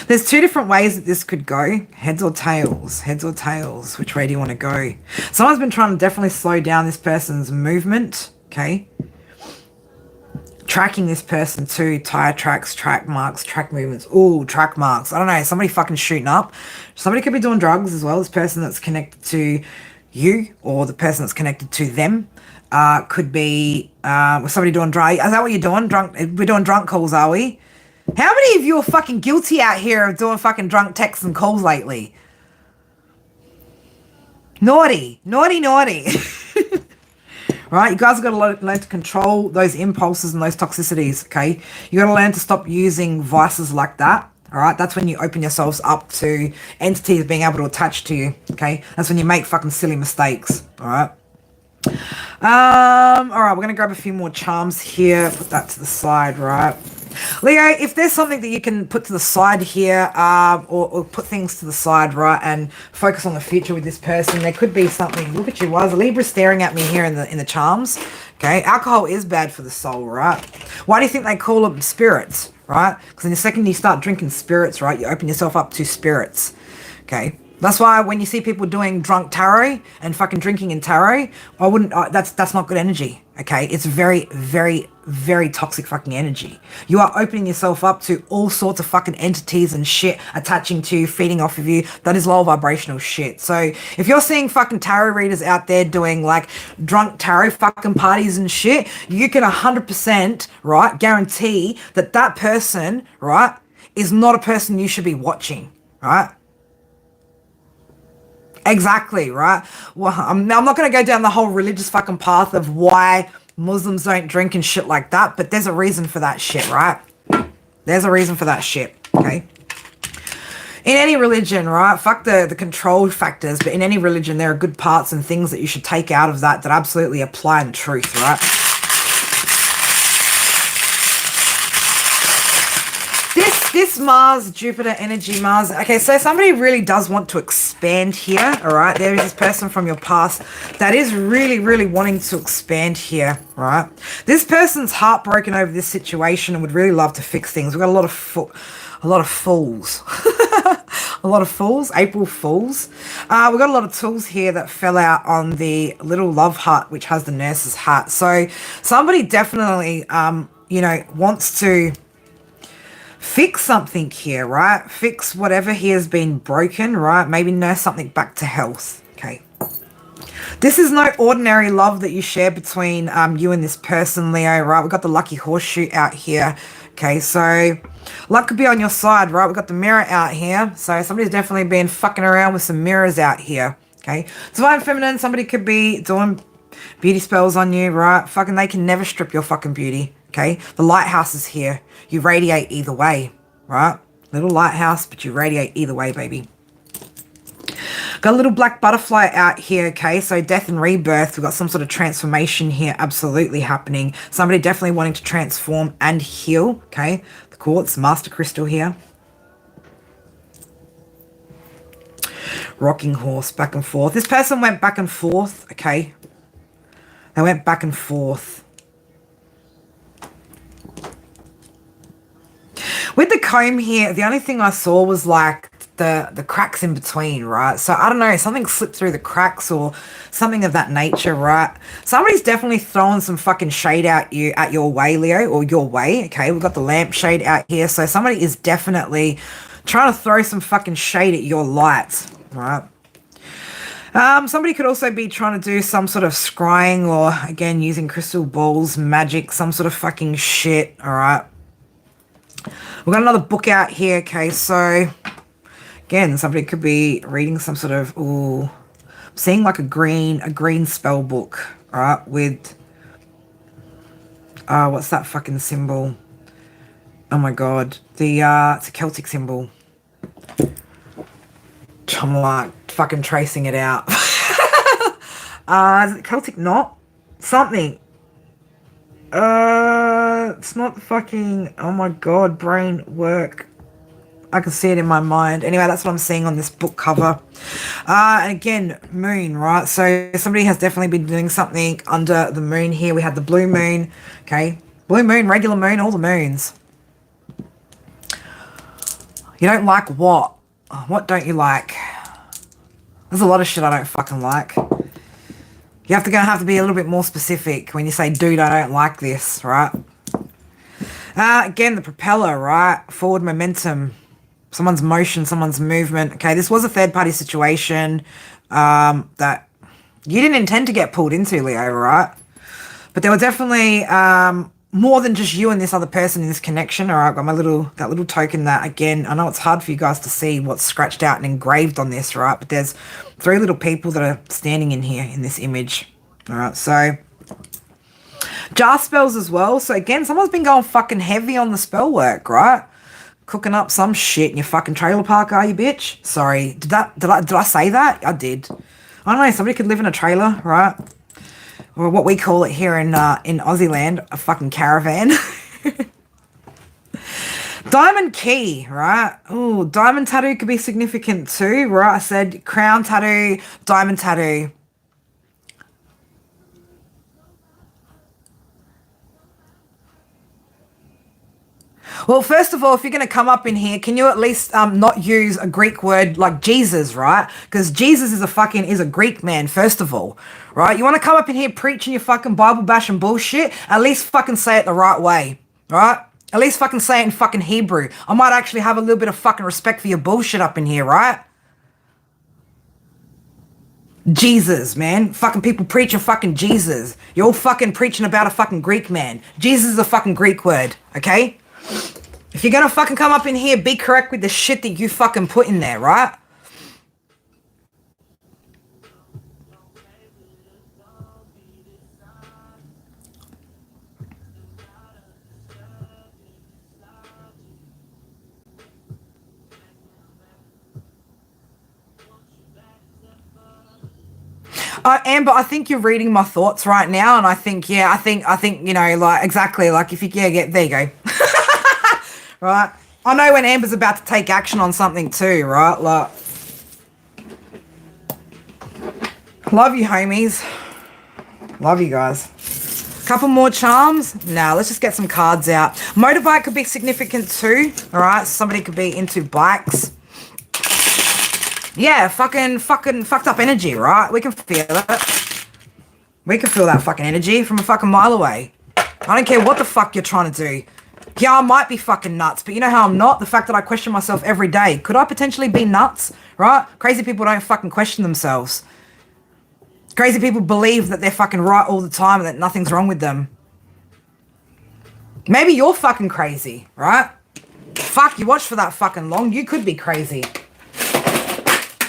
There's two different ways that this could go. Heads or tails. Heads or tails. Which way do you want to go? Someone's been trying to definitely slow down this person's movement. Okay. Tracking this person too. Tire tracks, track marks, track movements. Ooh, track marks. I don't know. Somebody fucking shooting up. Somebody could be doing drugs as well. This person that's connected to you or the person that's connected to them. Could be with somebody doing dry. Is that what you're doing? Drunk. We're doing drunk calls, are we? How many of you are fucking guilty out here of doing fucking drunk texts and calls lately? Naughty. Naughty, naughty. Right? You guys have got to learn to control those impulses and those toxicities, okay? You got to learn to stop using vices like that, all right? That's when you open yourselves up to entities being able to attach to you, okay? That's when you make fucking silly mistakes, all right? All right, we're going to grab a few more charms here. Put that to the side, right? Leo, if there's something that you can put to the side here, or put things to the side, right, and focus on the future with this person, there could be something. Look at you, why is a Libra staring at me here in the charms? Okay, alcohol is bad for the soul, right? Why do you think they call them spirits, right? Because in the second you start drinking spirits, right, you open yourself up to spirits. Okay. That's why when you see people doing drunk tarot and fucking drinking in tarot, I wouldn't, that's not good energy, okay? It's very, very, very toxic fucking energy. You are opening yourself up to all sorts of fucking entities and shit attaching to you, feeding off of you. That is low vibrational shit. So if you're seeing fucking tarot readers out there doing like drunk tarot fucking parties and shit, you can 100%, right, guarantee that person, right, is not a person you should be watching, right? Exactly, right? Well, I'm not going to go down the whole religious fucking path of why Muslims don't drink and shit like that, but there's a reason for that shit, right? There's a reason for that shit, okay? In any religion, right? Fuck the control factors, but in any religion, there are good parts and things that you should take out of that absolutely apply in truth, right? This Mars, Jupiter energy, Mars. Okay, so somebody really does want to expand here, all right? There is this person from your past that is really, really wanting to expand here, right? This person's heartbroken over this situation and would really love to fix things. We've got a lot of fools. A lot of fools, April Fools. We've got a lot of tools here that fell out on the little love heart, which has the nurse's hat. So somebody definitely, you know, wants to fix something here, right? Fix whatever here has been broken, right? Maybe nurse something back to health, okay? This is no ordinary love that you share between you and this person, Leo, right? We've got the lucky horseshoe out here, okay? So luck could be on your side, right? We've got the mirror out here. So somebody's definitely been fucking around with some mirrors out here, okay? Divine Feminine, somebody could be doing beauty spells on you, right? Fucking, they can never strip your fucking beauty, okay? The lighthouse is here. You radiate either way, right? Little lighthouse, but you radiate either way, baby. Got a little black butterfly out here, okay? So death and rebirth. We've got some sort of transformation here absolutely happening. Somebody definitely wanting to transform and heal, okay? The quartz, master crystal here. Rocking horse, back and forth. This person went back and forth, okay? They went back and forth. With the comb here, the only thing I saw was like the cracks in between, right? So I don't know, something slipped through the cracks or something of that nature, right? Somebody's definitely throwing some fucking shade at your way, Leo, or your way, okay? We've got the lampshade out here. So somebody is definitely trying to throw some fucking shade at your light, right? Somebody could also be trying to do some sort of scrying or, again, using crystal balls, magic, some sort of fucking shit, all right? We've got another book out here, okay? So, again, somebody could be reading some sort of, ooh, I'm seeing like a green spell book, all right? With, what's that fucking symbol? Oh my God. It's a Celtic symbol. I'm like fucking tracing it out. Is it Celtic knot? Something. It's not fucking, oh my God, brain work. I can see it in my mind. Anyway, that's what I'm seeing on this book cover. And again, moon, right? So somebody has definitely been doing something under the moon here. We had the blue moon, okay? Blue moon, regular moon, all the moons. You don't like what? What don't you like? There's a lot of shit I don't fucking like. You're gonna have to be a little bit more specific when you say, dude, I don't like this, right? Again, the propeller, right? Forward momentum. Someone's motion, someone's movement. Okay, this was a third-party situation that you didn't intend to get pulled into, Leo, right? But there were definitely more than just you and this other person in this connection. All right, I've got my that little token that, again, I know it's hard for you guys to see what's scratched out and engraved on this, right? But there's 3 little people that are standing in here in this image. All right, so jar spells as well. So again, someone's been going fucking heavy on the spell work, right? Cooking up some shit in your fucking trailer park, are you, bitch? Sorry, did I say that? I did. I don't know. Somebody could live in a trailer, right? Or what we call it here in Aussie land, a fucking caravan. Diamond key, right? Ooh, diamond tattoo could be significant too, right? I said crown tattoo, diamond tattoo. Well, first of all, if you're going to come up in here, can you at least not use a Greek word like Jesus, right? Because Jesus is a Greek man, first of all, right? You want to come up in here preaching your fucking Bible bashing bullshit? At least fucking say it the right way, right? At least fucking say it in fucking Hebrew. I might actually have a little bit of fucking respect for your bullshit up in here, right? Jesus, man. Fucking people preaching fucking Jesus. You're all fucking preaching about a fucking Greek man. Jesus is a fucking Greek word, okay? If you're gonna fucking come up in here, be correct with the shit that you fucking put in there, right? Amber, I think you're reading my thoughts right now, and I think, yeah, I think, you know, like, exactly, like, if you, yeah, there you go. Right? I know when Amber's about to take action on something too, right? Like, love you, homies. Love you guys. Couple more charms. Now, let's just get some cards out. Motorbike could be significant too, all right? Somebody could be into bikes. Yeah, fucking fucked up energy, right? We can feel it. We can feel that fucking energy from a fucking mile away. I don't care what the fuck you're trying to do. Yeah, I might be fucking nuts, but you know how I'm not? The fact that I question myself every day. Could I potentially be nuts, right? Crazy people don't fucking question themselves. Crazy people believe that they're fucking right all the time and that nothing's wrong with them. Maybe you're fucking crazy, right? Fuck, you watched for that fucking long. You could be crazy.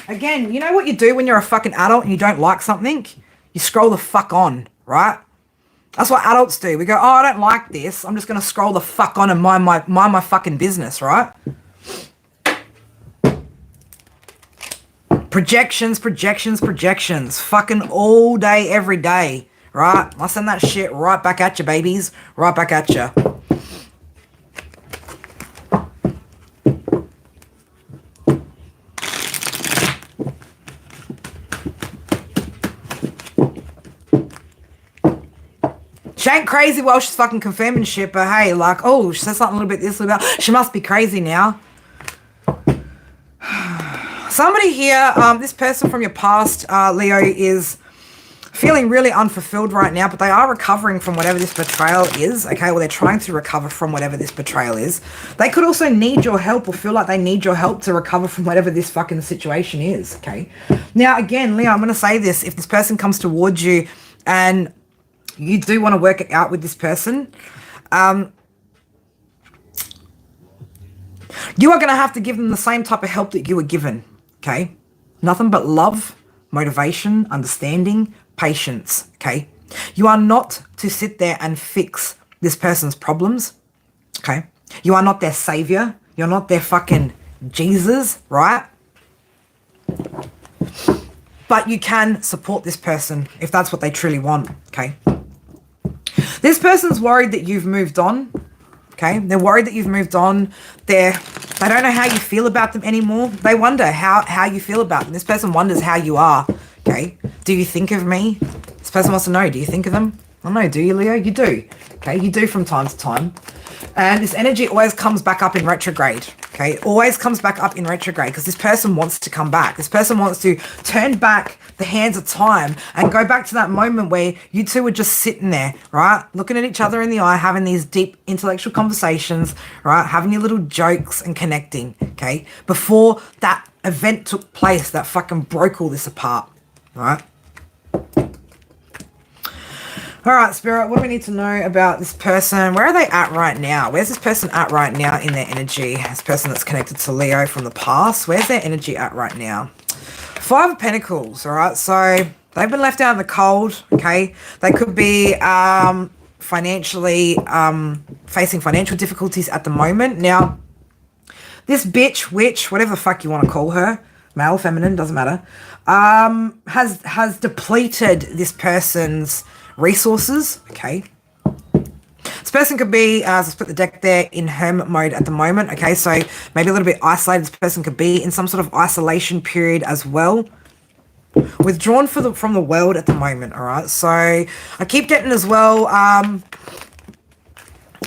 Again, you know what you do when you're a fucking adult and you don't like something? You scroll the fuck on, right? That's what adults do. We go, oh, I don't like this. I'm just going to scroll the fuck on and mind my fucking business, right? Projections. Fucking all day, every day, right? I send that shit right back at you, babies. Right back at you. She ain't crazy while she's fucking confirming shit, but hey, like, oh, she says something a little bit this, a little bit. She must be crazy now. Somebody here, this person from your past, Leo, is feeling really unfulfilled right now, but they are recovering from whatever this betrayal is, okay? Well, they're trying to recover from whatever this betrayal is. They could also need your help or feel like they need your help to recover from whatever this fucking situation is, okay? Now, again, Leo, I'm going to say this. If this person comes towards you and you do want to work it out with this person, you are going to have to give them the same type of help that you were given, okay? Nothing but love, motivation, understanding, patience, okay? You are not to sit there and fix this person's problems, okay? You are not their savior. You're not their fucking Jesus, right? But you can support this person if that's what they truly want, okay? This person's worried that you've moved on, okay? They're worried that you've moved on. They don't know how you feel about them anymore. They wonder how you feel about them. This person wonders how you are, okay? Do you think of me? This person wants to know, do you think of them? I don't know, do you, Leo? You do, okay? You do from time to time. And this energy always comes back up in retrograde, okay? It always comes back up in retrograde because this person wants to come back. This person wants to turn back the hands of time and go back to that moment where you two were just sitting there, right? Looking at each other in the eye, having these deep intellectual conversations, right? Having your little jokes and connecting, okay? Before that event took place that fucking broke all this apart, right? All right, Spirit, what do we need to know about this person? Where are they at right now? Where's this person at right now in their energy? This person that's connected to Leo from the past, where's their energy at right now? Five of Pentacles, all right? So they've been left out in the cold, okay? They could be financially facing financial difficulties at the moment. Now, this bitch, witch, whatever the fuck you want to call her, male, feminine, doesn't matter, has depleted this person's resources, okay? This person could be, as I split the deck there, in hermit mode at the moment, okay? So maybe a little bit isolated. This person could be in some sort of isolation period as well. Withdrawn from the world at the moment, all right? So I keep getting as well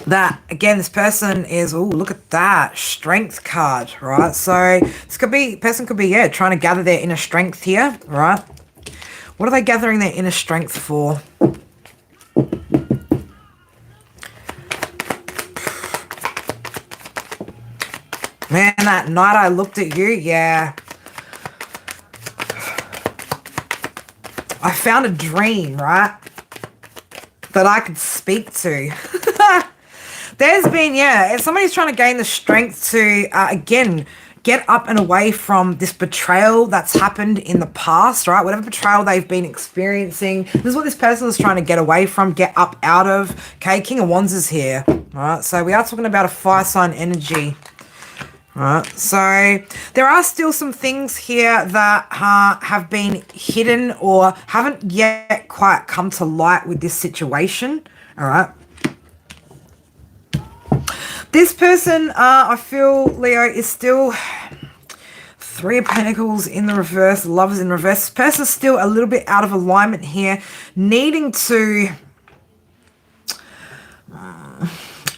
that, again, this person is, oh, look at that, strength card, right? So this could be, person could be, yeah, trying to gather their inner strength here, right? What are they gathering their inner strength for? Man, that night I looked at you, yeah. I found a dream, right? That I could speak to. There's been, yeah, if somebody's trying to gain the strength to, again, get up and away from this betrayal that's happened in the past, right? Whatever betrayal they've been experiencing. This is what this person is trying to get away from, get up out of. Okay, King of Wands is here, all right? So we are talking about a fire sign energy. All Alright, so there are still some things here that have been hidden or haven't yet quite come to light with this situation. Alright. This person, I feel, Leo, is still Three of Pentacles in the reverse, Lovers in reverse. This person's still a little bit out of alignment here, needing to...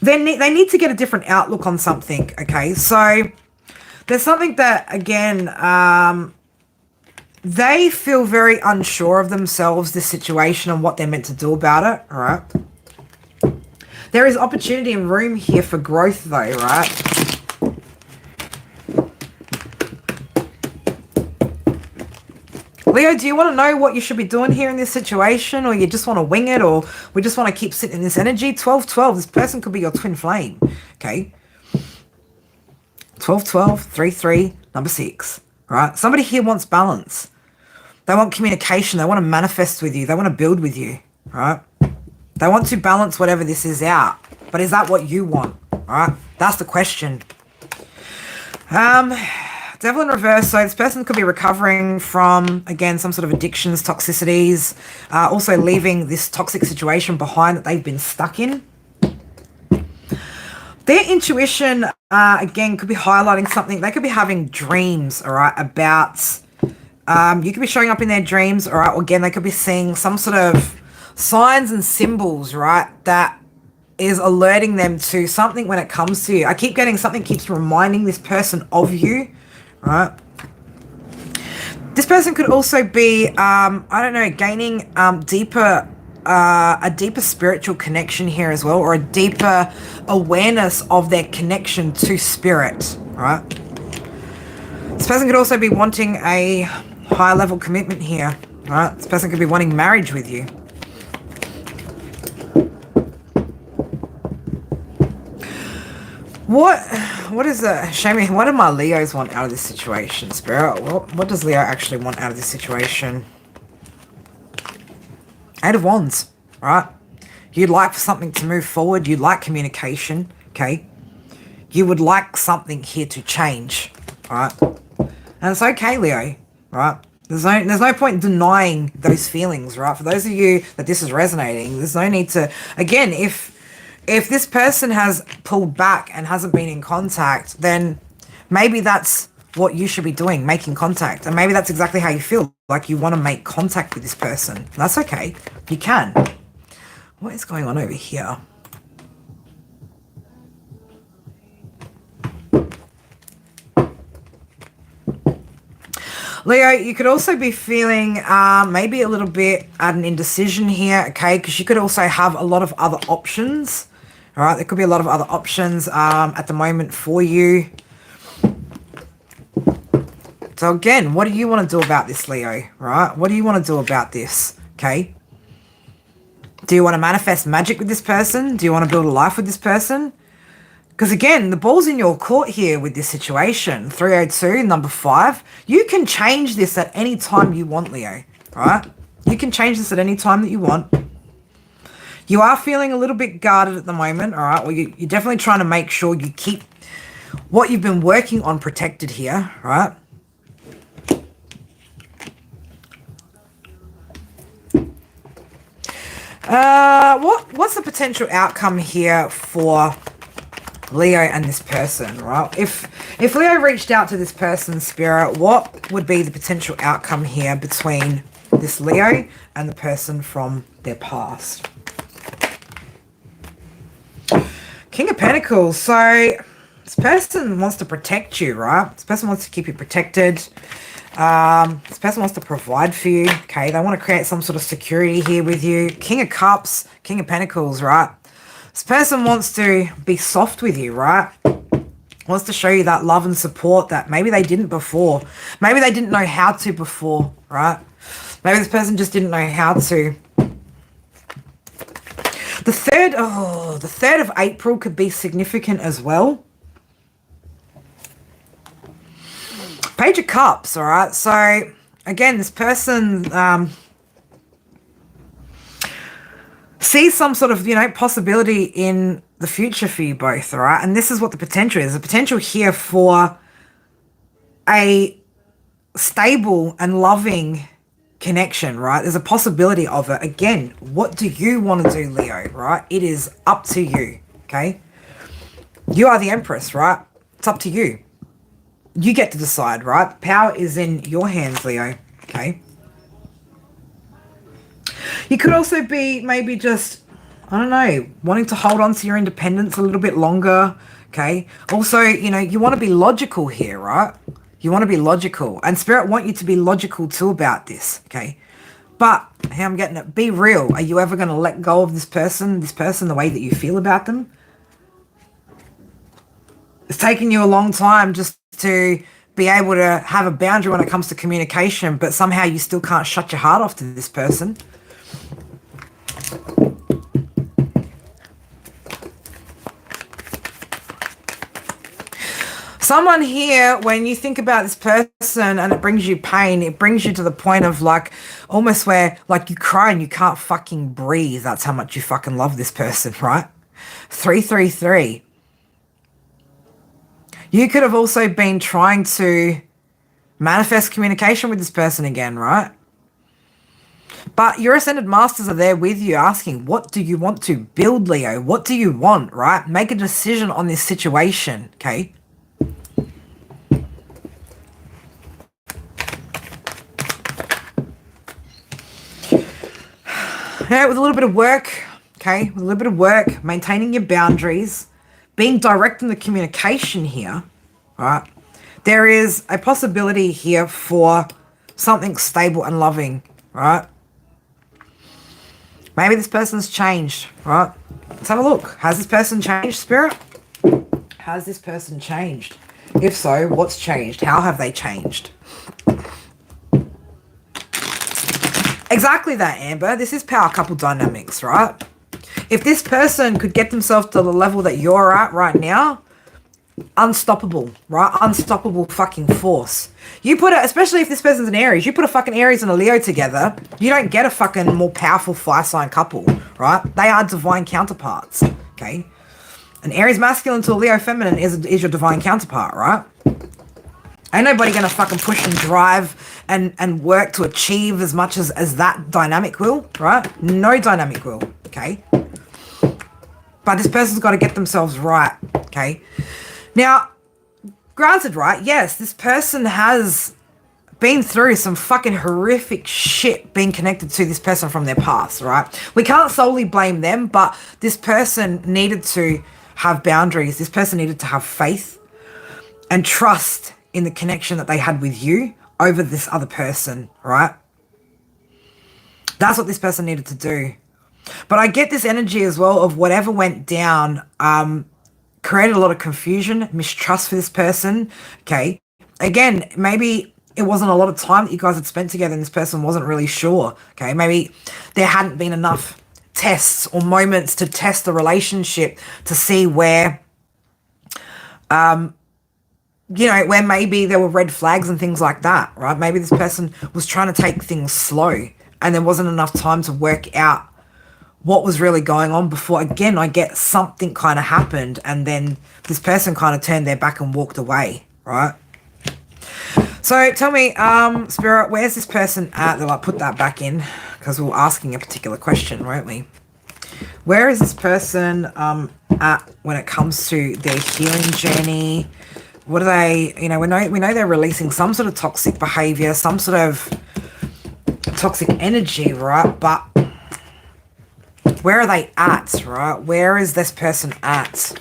They need to get a different outlook on something, okay? So there's something that, again, they feel very unsure of themselves, this situation, and what they're meant to do about it, all right? There is opportunity and room here for growth, though, right? Leo, do you want to know what you should be doing here in this situation, or you just want to wing it, or we just want to keep sitting in this energy? 12-12, this person could be your twin flame, okay? 12-12, 3-3, number 6, right? Somebody here wants balance. They want communication. They want to manifest with you. They want to build with you, right? They want to balance whatever this is out. But is that what you want, all right? That's the question. Devil in reverse, so this person could be recovering from, again, some sort of addictions, toxicities, also leaving this toxic situation behind that they've been stuck in. Their intuition, again, could be highlighting something. They could be having dreams, all right, about, you could be showing up in their dreams, all right, or again, they could be seeing some sort of signs and symbols, right, that is alerting them to something when it comes to you. I keep getting something keeps reminding this person of you. Right. This person could also be, I don't know, gaining a deeper spiritual connection here as well, or a deeper awareness of their connection to spirit. Right. This person could also be wanting a higher level commitment here. Right. This person could be wanting marriage with you. What is the Shamie? What do my Leos want out of this situation, Spirit? What does Leo actually want out of this situation? 8 of Wands, right? You'd like for something to move forward. You'd like communication, okay? You would like something here to change, right? And it's okay, Leo, right? There's no point in denying those feelings, right? For those of you that this is resonating, there's no need to, again, if this person has pulled back and hasn't been in contact, then maybe that's what you should be doing, making contact. And maybe that's exactly how you feel, like you want to make contact with this person. That's okay. You can. What is going on over here? Leo, you could also be feeling maybe a little bit at an indecision here, okay? Because you could also have a lot of other options. All right, there could be a lot of other options at the moment for you. So again, what do you want to do about this, Leo? Right? What do you want to do about this? Okay. Do you want to manifest magic with this person? Do you want to build a life with this person? Because again, the ball's in your court here with this situation. 302, number 5. You can change this at any time you want, Leo. All right? You can change this at any time that you want. You are feeling a little bit guarded at the moment, all right? Well, you're definitely trying to make sure you keep what you've been working on protected here, right? What's the potential outcome here for Leo and this person, right? If Leo reached out to this person's spirit, what would be the potential outcome here between this Leo and the person from their past? King of Pentacles. So this person wants to protect you, right? This person wants to keep you protected. This person wants to provide for you. Okay, they want to create some sort of security here with you. King of Cups, King of Pentacles, right? This person wants to be soft with you, right? Wants to show you that love and support that maybe they didn't before. Maybe they didn't know how to before, right? Maybe this person just didn't know how to. The 3rd of April could be significant as well. Page of Cups, all right? So, again, this person sees some sort of, possibility in the future for you both, all right? And this is what the potential is. The potential here for a stable and loving connection, right? There's a possibility of it. Again, what do you want to do, Leo, right? It is up to you, okay? You are the Empress, right? It's up to you. You get to decide, right? Power is in your hands, Leo, okay? You could also be maybe just, I don't know, wanting to hold on to your independence a little bit longer, okay? Also, you know, you want to be logical here, right? You want to be logical. And Spirit want you to be logical too about this, okay? But, how I'm getting it, be real. Are you ever going to let go of this person, the way that you feel about them? It's taken you a long time just to be able to have a boundary when it comes to communication, but somehow you still can't shut your heart off to this person. Someone here, when you think about this person and it brings you pain, it brings you to the point of like, almost where like you cry and you can't fucking breathe. That's how much you fucking love this person, right? 333. You could have also been trying to manifest communication with this person again, right? But your Ascended Masters are there with you asking, what do you want to build, Leo? What do you want, right? Make a decision on this situation, okay? Yeah, with a little bit of work, okay? With a little bit of work, maintaining your boundaries, being direct in the communication here, right? There is a possibility here for something stable and loving, right? Maybe this person's changed, right? Let's have a look. Has this person changed, Spirit? Has this person changed? If so, what's changed? How have they changed? Exactly that, Amber. This is power couple dynamics, right? If this person could get themselves to the level that you're at right now, unstoppable, right? Unstoppable fucking force. You put it, especially if this person's an Aries, you put a fucking Aries and a Leo together, you don't get a fucking more powerful fire sign couple, right? They are divine counterparts, okay? An Aries masculine to a Leo feminine is your divine counterpart, right? Ain't nobody gonna fucking push and drive and work to achieve as much as that dynamic will, right? No dynamic will, okay? But this person's got to get themselves right, okay? Now, granted, right, yes, this person has been through some fucking horrific shit being connected to this person from their past, right? We can't solely blame them, but this person needed to have boundaries. This person needed to have faith and trust in the connection that they had with you over this other person, right? That's what this person needed to do. But I get this energy as well of whatever went down created a lot of confusion, mistrust for this person, okay? Again, maybe it wasn't a lot of time that you guys had spent together and this person wasn't really sure, okay? Maybe there hadn't been enough tests or moments to test the relationship to see where, you know, where maybe there were red flags and things like that, right? Maybe this person was trying to take things slow and there wasn't enough time to work out what was really going on before, again, I get something kind of happened and then this person kind of turned their back and walked away, right? So tell me, Spirit, where's this person at? They'll like put that back in because we were asking a particular question, weren't we? Where is this person at when it comes to their healing journey? What are they, you know, we know they're releasing some sort of toxic behavior, some sort of toxic energy, right? But where are they at, right? Where is this person at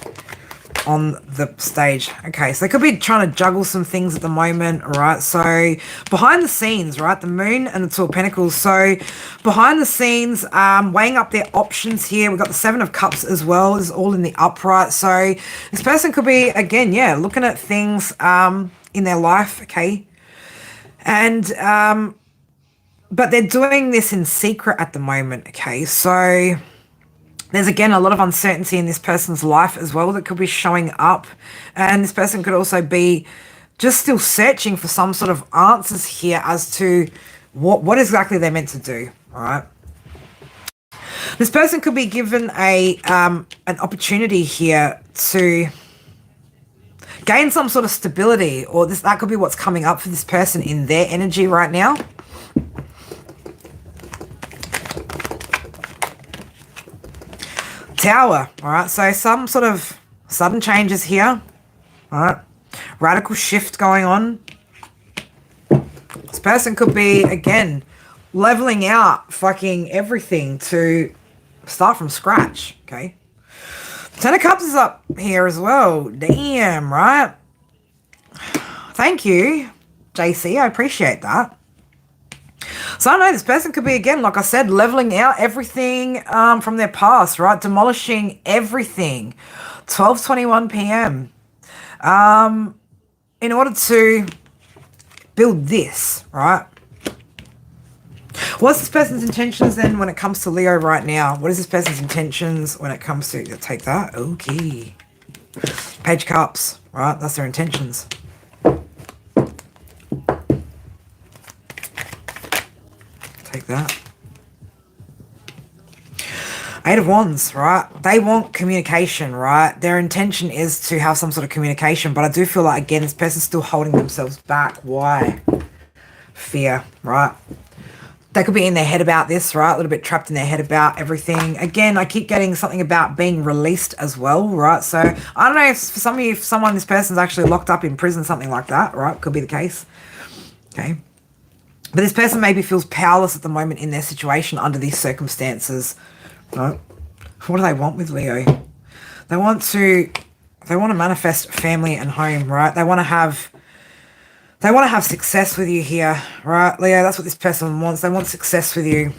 on the stage? Okay, so they could be trying to juggle some things at the moment, right? So behind the scenes, right? The Moon and the Two of Pentacles. So behind the scenes, weighing up their options here. We've got the Seven of Cups as well. It's all in the upright. So this person could be, again, yeah, looking at things in their life, okay? And but they're doing this in secret at the moment, okay? So there's, again, a lot of uncertainty in this person's life as well that could be showing up. And this person could also be just still searching for some sort of answers here as to what exactly they're meant to do, all right? This person could be given an opportunity here to gain some sort of stability, or that could be what's coming up for this person in their energy right now. Tower, all right? So some sort of sudden changes here, all right? Radical shift going on. This person could be, again, leveling out fucking everything to start from scratch, okay? Ten of Cups is up here as well. Damn, right? Thank you, JC. I appreciate that. So I don't know, this person could be, again, like I said, leveling out everything from their past, right? Demolishing everything. 12:21 p.m. In order to build this, right? What's this person's intentions then when it comes to Leo right now? What is this person's intentions when it comes to... Take that. Okay. Page of Cups, right? That's their intentions. Take that. Eight of Wands, right? They want communication, right? Their intention is to have some sort of communication, but I do feel like, again, this person's still holding themselves back. Why? Fear, right? They could be in their head about this, right? A little bit trapped in their head about everything. Again, I keep getting something about being released as well, right? So I don't know if for some of you, if this person's actually locked up in prison, something like that, right? Could be the case. Okay. But this person maybe feels powerless at the moment in their situation under these circumstances, right? What do they want with Leo? They want to manifest family and home, right? They want to have success with you here, right? Leo, that's what this person wants. They want success with you.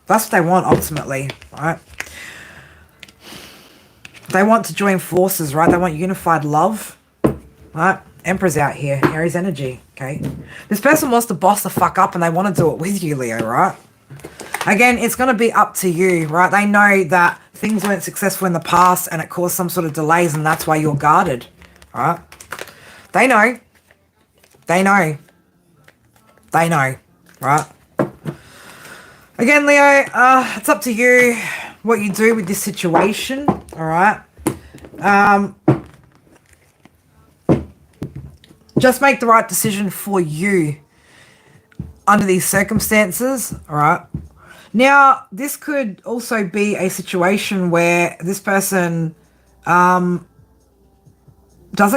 That's what they want ultimately, right? They want to join forces, right? They want unified love, right? Emperor's out here, Aries energy, okay? This person wants to boss the fuck up and they want to do it with you, Leo, right? Again, it's going to be up to you, right? They know that things weren't successful in the past and it caused some sort of delays and that's why you're guarded, right? They know. They know. They know, right? Again, Leo, it's up to you what you do with this situation, all right? Just make the right decision for you under these circumstances, all right? Now, this could also be a situation where this person doesn't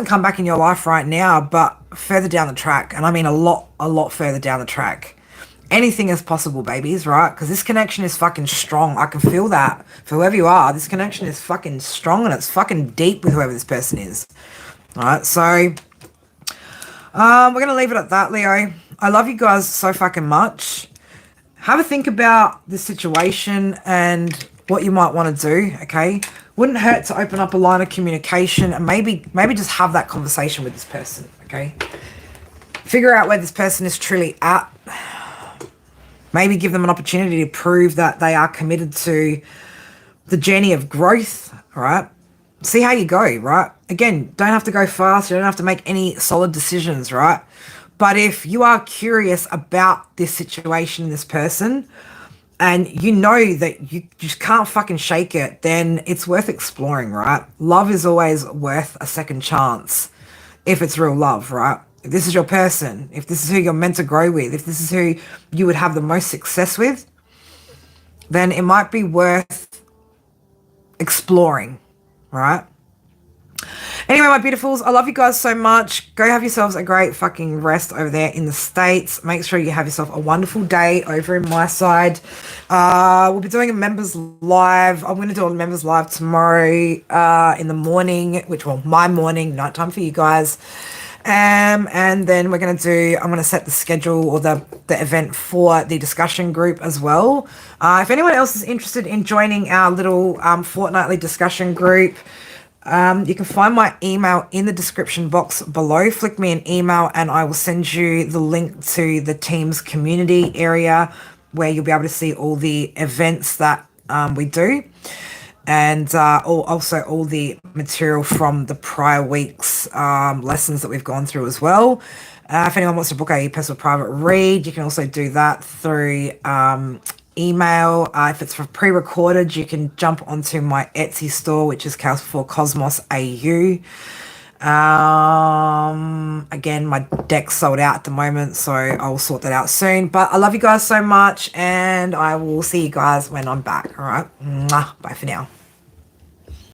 come back in your life right now, but further down the track, and I mean a lot further down the track. Anything is possible, babies, right? Because this connection is fucking strong. I can feel that. For whoever you are, this connection is fucking strong and it's fucking deep with whoever this person is. All right, so we're going to leave it at that, Leo. I love you guys so fucking much. Have a think about the situation and what you might want to do, okay? Wouldn't hurt to open up a line of communication and maybe just have that conversation with this person, okay? Figure out where this person is truly at. Maybe give them an opportunity to prove that they are committed to the journey of growth, right? See how you go, right? Again, don't have to go fast. You don't have to make any solid decisions, right? But if you are curious about this situation, this person, and you know that you just can't fucking shake it, then it's worth exploring, right? Love is always worth a second chance if it's real love, right? If this is your person, if this is who you're meant to grow with, if this is who you would have the most success with, then it might be worth exploring, right? Anyway, my beautifuls, I love you guys so much. Go have yourselves a great fucking rest over there in the States. Make sure you have yourself a wonderful day over in my side. We'll be doing a members live. I'm going to do a members live tomorrow in the morning, my morning, nighttime for you guys. And then we're going to I'm going to set the schedule or the event for the discussion group as well. If anyone else is interested in joining our little fortnightly discussion group, you can find my email in the description box below. Flick me an email and I will send you the link to the team's community area where you'll be able to see all the events that we do. And also all the material from the prior week's lessons that we've gone through as well. If anyone wants to book a personal private read, you can also do that through email. If it's for pre-recorded, you can jump onto my Etsy store, which is for Cosmos AU. Again, my deck's sold out at the moment, so I'll sort that out soon. But I love you guys so much, and I will see you guys when I'm back. All right. Mwah. Bye for now.